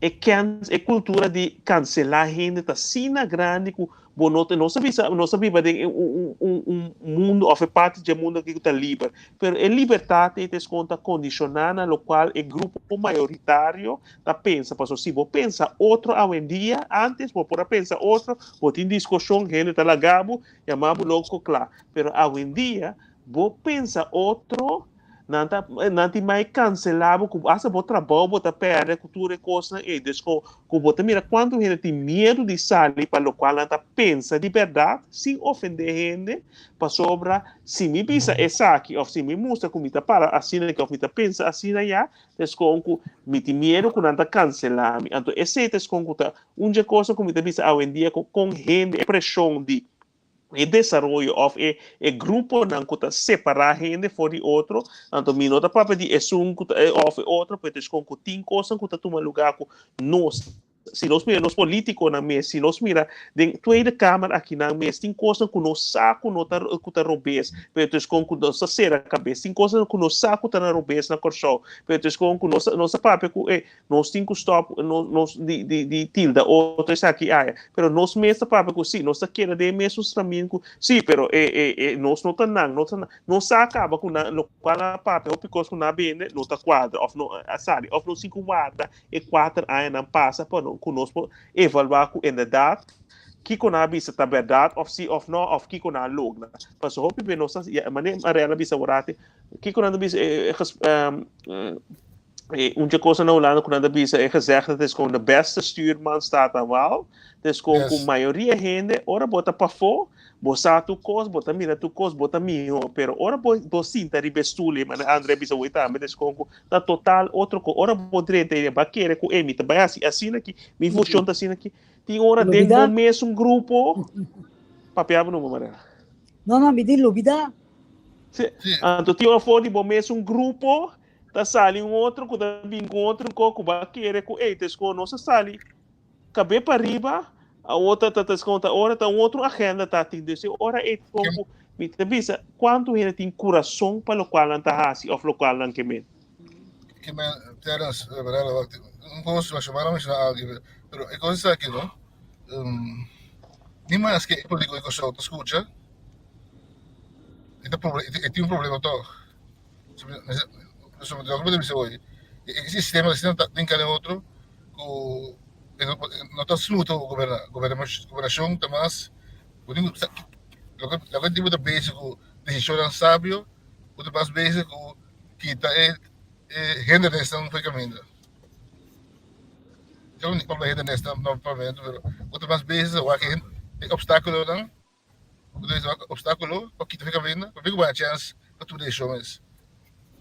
é cultura de cancelar gente, tá sina grande que não sabia de mundo ou parte de mundo que está livre, pero a liberdade é conta condicionada no qual o grupo maioritário tá pensa, porque se você pensa outro hoje em dia, antes você pode pensar outro, você tem discussão, gente tá lagabo, chamamos logo claro, pero hoje em dia você pensa outro nanti mai cancelado que asa bo trabalho bota perde cultura e coisa e desco que bota mira quando ele tem medo de sair para o qual anda pensa de verdade sem ofender gente para sobra se me bisa essa aqui ou se me mostra como está para assim que eu pensa assim já desco que me tem medo que anda cancelar então esse é desco que uma coisa como está bisa hoje em dia com gente pressão de e desarrollo of e grupo não kuta separar gente for de outro então mi nota papa di esum kuta of outro porque com kutin coisa kuta toma lugar com nós se nós mira nós políticos na mesa se nós mira de tweede câmara aqui na mesa tem coisa com nós saco nota kuta robes porque com nossa cera cabeça tem coisa com nós saco tá na robes na corso porque com nossa papa com nós tem que stop nós de tilda outro está aqui pero nós mesa papa com sim nós quer de mesmo também sim pero nós não tá não acaba com no qual a papa o picos com na bene não tá quadra of no sabe of no cinco guarda e quatro aí não passa para conosco evaluar com inderdaad que com a bisa tá verdade of se of não of que com a logna mas hope bem nossa maneira a real bisa orate que com a bisa uma coisa na Holanda quando a bisa é gezegd dat is gewoon de beste stuurman staat aan wal dus gewoon com maioria gente ora bota para fora botar tu cos bota mira tu cos bota mio pero ora bo sinta ribestule mas André bisa oita mas dus gewoon da total outro ora podrete ele baquere com emita vai assim aqui me funciona assim aqui tem ora dentro do mesmo grupo papiava no maneira não me diz lubida então tem uma foto do mesmo grupo da sali outro que também encontro com baquere com eites com nossa sali cabe para riba a outra tá desconta ora tá outro agenda tá tem desse ora é como me bisa quanto ele tem coração para o qual não tá assim ou o qual não que me Terence verdade não posso chamar mas na algo pero é coisa aqui não nem mais que político que só escuta tem problema todo sobre o que me disse hoje esse sistema tem que ter outro com não está smooth o governação mas lo que tipo de básico decisão sábio o mais básico que está gente nesta não foi caminho eu não como gente nesta não pavimento o mais básico o que obstáculo não o obstáculo o que tu fica vendo o que vai chance para tu deixar mas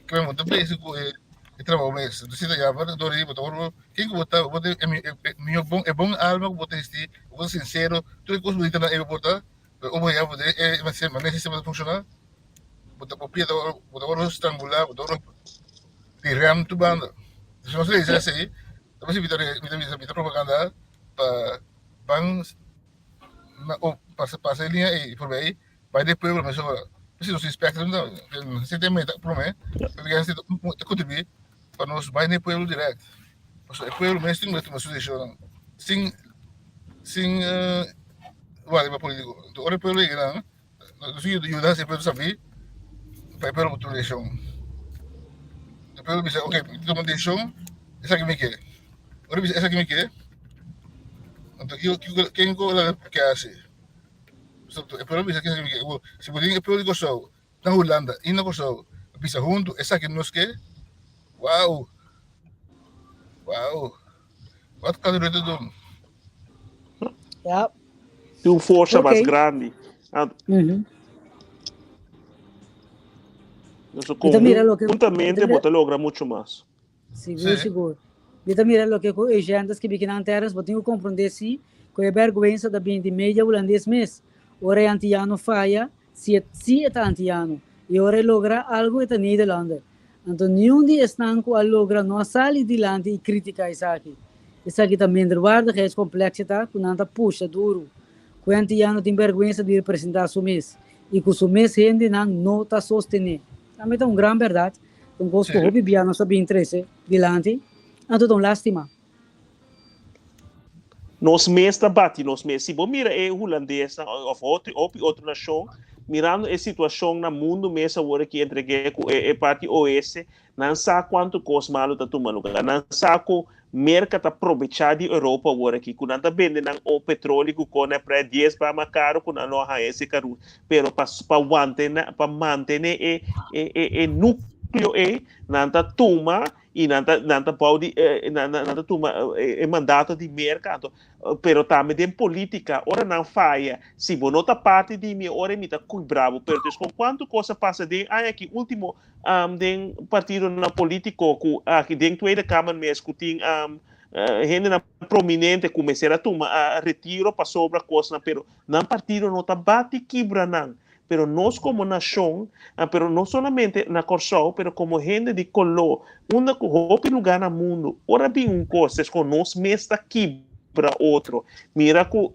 que é muito básico trabalho mesmo tu se já vai dormir botar quem que botar é bom alma que botar este o sincero tu é coisa bonita na aeroporto o bom é poder mas sistema funcionar botar papel botar estrangular botar tiram tu banda se não sei se assim mas evitar propaganda para bang na passa linha e por aí vai depois mas preciso se espectro não se tem meta para mim porque se tu contribuir para nós vai nem pueblo direto porque o pueblo mesmo tem uma sugestão sem vale para político então o pueblo é grande não se ajuda se pueblo saber para pueblo outra decisão o pueblo diz ok tu uma decisão essa que me quer ora diz essa que me quer então quem cola que assim o pueblo diz que me quer se você o pueblo gostou na Holanda e não gostou bisa junto essa que nos quer Wow. Wat kan je er doen? Ja. Tem força mais grande. Juntamente, você logra muito mais. Seguro. Então, mira lo que com agendas que biquinan terras, botinho compreender-se com a vergonha da bem de meia holandês mês. Ora é antiano faia, se é antiano. E ora logra algo é Nederlander. Então, nenhum dia estão com a logra não sair de lá e criticar isso aqui. Isso aqui também é guarda, que é complexidade, que não puxa duro. Quanto anos tem vergonha de representar o mês. E que o mês gente não está sostener. Também é uma grande verdade. Então, gosto que o bebê não sabe interesse de lá. Então, lástima. Nos mês bate, nos mês. Se você mira é holandês ou outra nação, mirando a situação no mundo mesmo agora que entreguei com a parte oeste, não sabe quanto custa malo está tomando, não sabe que o mercado aproveitar de Europa agora que quando está vendendo o petróleo que com é para 10 para mais caro quando não há esse caro, pero para manter o núcleo não está toma e não pode não toma o mandato de mercado pero também tem política ora não falha se você não está parte de mim ora me está bravo pero com quanto coisa passa de aqui último den partido na político que den tweede kamer mesmo que tem gente na prominente começar a tomar retiro para sobra coisa, pero não partido não tá bate quebra não. Pero nós como nação, pero não somente na Corsol, pero como gente de Colô, onde que lugar no mundo, ora bem coisas com nós mesmo quebra outro. Mira que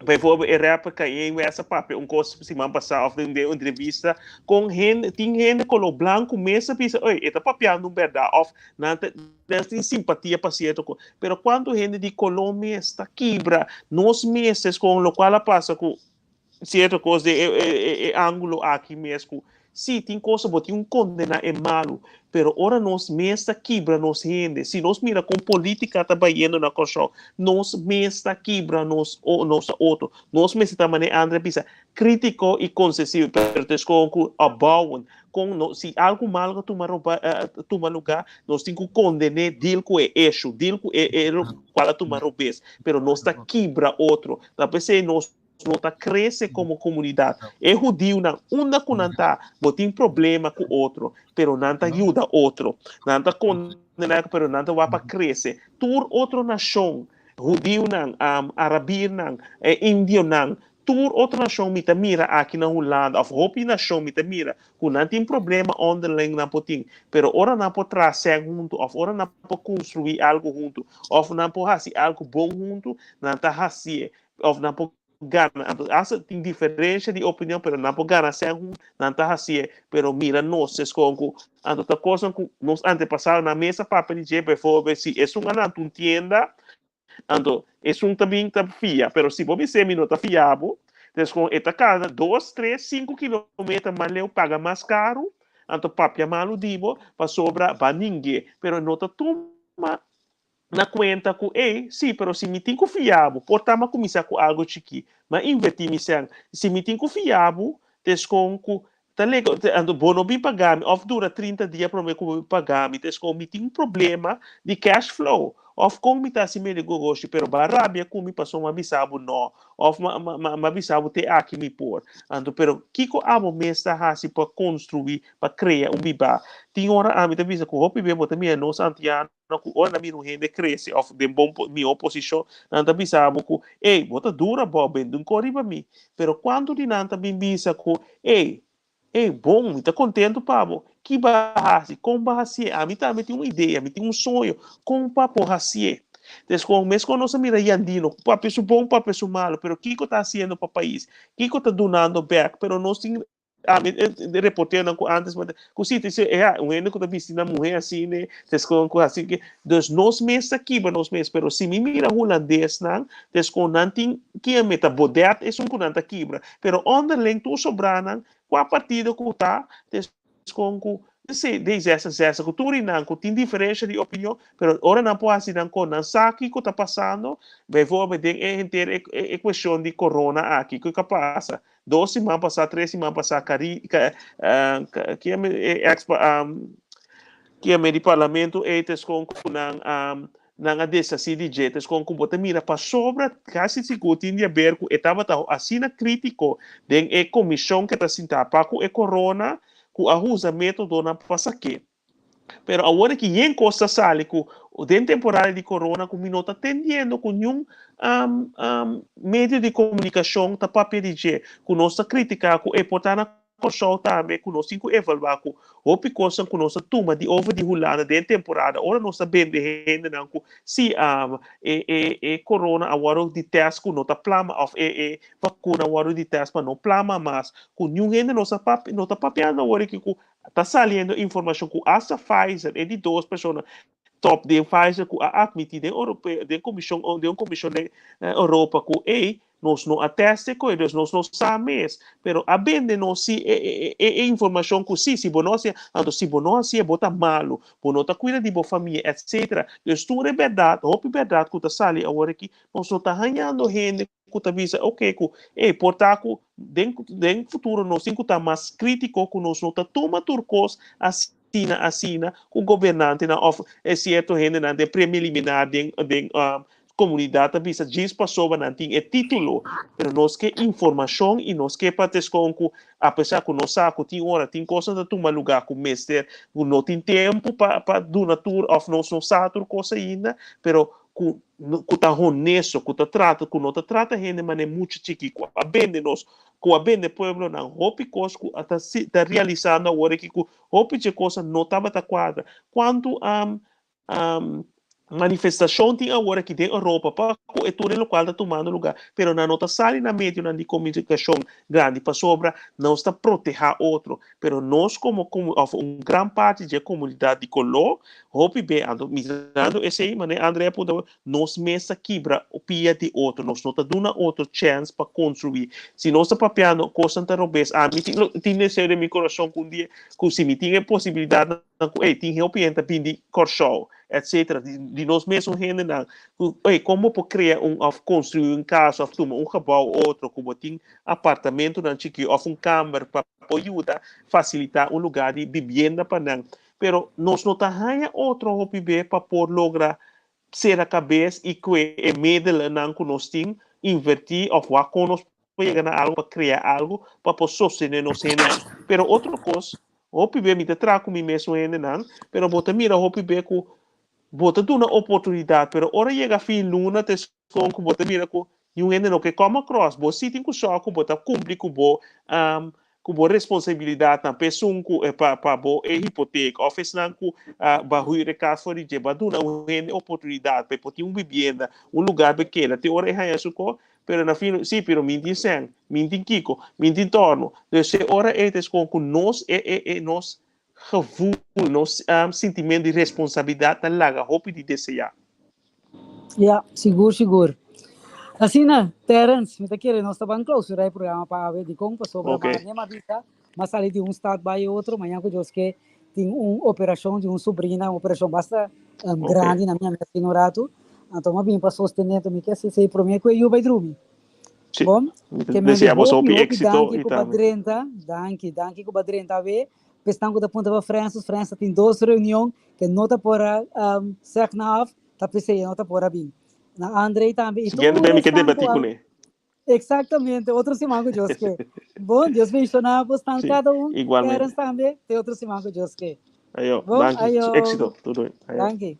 bijvoorbeeld in rap kan je in essa papel coisa semana passada of de entrevista com gente tem gente colo branco mesa pensa oi eta papel não verdade of não tem simpatia para certo pero quando gente de Colômbia está quebra nos meses com o qual passa com certa coisa de ângulo aqui mesmo sim tem coisa botar condena é malo pero ora nós mesmo quebra nos gente se nós mira com política trabalhando na coisa nós mesmo quebra nos outro nós mesmo também André pisa crítico e concessivo pero com abauen com se algo mal toma lugar nós temos que condenar deal com eixo deal com qual toma rubes pero nós está quebra outro da PC nós nota cresce como comunidade. É judeu não, uma com nanta, botem problema com outro, pero nanta ajuda outro, nanta condenar, pero nanta vai para crescer. Tur outra nação, judeu não, arabir não, índio não, tur outra nação mita mira aqui na Holanda, of hopi nação mita mira, com não tem problema underling na poting, pero ora não pode trazer junto, of ora não pode construir algo junto, of não pode fazer algo bom junto, nanta fazer, of não pode gana, asa tem diferença de opinião, pero não pode ganhar sem não tá assim, pero mira nós esconco, ando tá coisa com nos antepassados na mesa para dizer por se é uma não tienda, ando é também tá fia, pero se você ser minuto fiável, descom eta cada 2, 3, 5 quilômetros mais eu paga mais caro, ando papia malu dibo para sobra para ninguém, pero não tá toma na conta com sim, pero se me tem confiável, portar começar com algo chiqui, mas invertir me se me tem confiável, desconto, tá legal, ando bono bem pagar, of dura 30 dias para me pagar, me desconto, me tem problema de cash flow, of como me tá assim meio gosto, pero barabia como me passou uma bisabo não, of uma bisabo te aqui me por, ando pero kiko amo mesta hasi para construir, para criar biba, tem hora a me avisa com hopi bem botar minha nossa antiana ku ora mi no rende cresce of de bom mi oposição nanta bisabo ku bota dura bobe dun coriba mi pero quando di nanta bimbisa ku bom me tá contento pabo que barrasi com barrasi a mim também tem uma ideia me tem um sonho com papo racie descom mesmo nossa mira yandino papo bom papo malo pero kiko tá haciendo para país kiko tá donando back pero nós tem de reporteiro não antes mas se você um endo que tá vestindo mulher assim né descom assim que dos nós mesmos aqui mas nós mesmos pero se me mira holandês não descom não tem que é meta bodet é kunanta quebra pero underling tu sobranan com a partida que tá descom se desde essa cultura não tem diferença de opinião pero ora não pode assim não com não sabe que está passando vai ver tem é questão de corona aqui que passa 2 semanas passar 3 semanas passar que é de parlamento com na dessa CDG com bota mira para sobra quase se tinha ver com estava assim na crítico den comissão que está sentada para com corona ku ahusa método na passaque. Pero agora que em costa sale ku den temporada de corona ku minota tendendo com um meio de comunicação ta papel de ku nossa crítica ku portar na Corsol também ku nós cinco evaluar ku opi coisa ku nossa turma de over de Holanda den temporada ora nossa bem de rende não ku se corona agora de teste ku nota plama of vacuna agora de teste para não plama mas ku nenhum rende nossa papel na hora que ku tá saliendo informação ku asa Pfizer é de 2 pessoas top de Pfizer ku admitir de europeia de comissão da Europa ku nós não ateste coisas nós não sabemos pero a bende nós se informação que se bonosia ando se bonosia bota malo bonota cuida de boa família etc tudo é verdade hope verdade que tá sali agora aqui nós não tá ganhando gente que tá visa ok que portar que den futuro nós cinco tá mais crítico que nós não tá toma turcos assina com governante na é certo gente na de preliminar comunidade bisa diz passou na tem é título, pero nós que informação e nós que partes com apesar que nós saco tem hora tem coisa de tomar lugar com mestre, não tem tempo para do natur of nós não sabe coisa ainda, pero ku tá honesto, ku tá trata gente mané muito chique, ku abende nós, ku abende pueblo na hopi cos ku tá realizando agora que ku hopi de coisa não tava tá quadra. Quanto manifestação tem agora que tem Europa para o estudo local está tomando lugar, pero na nota sali na meio na de comunicação grande para sobra não está proteger outro, pero nós como grande parte da comunidade de Colo, hopi bem ando mirando esse aí, mané André puder nós mesa quebra o pia de outro, nós não tá dando outro chance para construir. Se nós está papiando coisa tá robes, mim tem necessário de meu coração com dia, com se me tinha possibilidade, tem hopi enta pindi corchou, etc. De nós mesmos gente não, como para criar construir casa, ou gebouw outro, como tem apartamento na chique, ou câmara para ajudar, facilitar lugar de vivienda para não. Pero nós não temos outro hopi para por lograr ser a cabeça e que é medel não que nós temos invertir ou fazer com nós para ganhar algo, para criar algo, para poder sostener nós gente. Pero outra coisa, hopi me te trago mim mesmo gente não, pero bota mira hopi que bota tu uma oportunidade, pero ora chega fim luna te com que bota mira que um ainda não que come across, você tem que só que bota cumprir com boa responsabilidade na pessoa que para boa hipoteca, oferecendo que barulho casa for de baduna uma oportunidade para ter vivenda, lugar pequeno, te ora é isso que pero na fim sim, pero minti sen, minti kiko, minti torno, então ora é isso que nós nós gevoel, nos sentimento de responsabilidade na laga, hope de desejar. Seguro. Assim, né, Terence, me tá querendo, nós estamos close o programa para ver de como sobre a minha vida, mas ali de estado vai outro, amanhã que eu que tem operação de sobrinha, uma operação bastante grande na minha senhorato, então bem para sostener também que se para mim que eu vai dormir. Bom, que desejamos o êxito e também. Danke com badrenta ver. Pestão da ponta para França tem 2 reuniões que não está por ser na af, tá pensei não está por bem. Na Andrei também. Seguinte bem que debater com ele. Exatamente, outro semana que Deus quer. Bom, Deus mencionar postar cada igualmente. Querem também, tem outro semana que Deus quer. Aí, danke, êxito, tudo bem. Danke.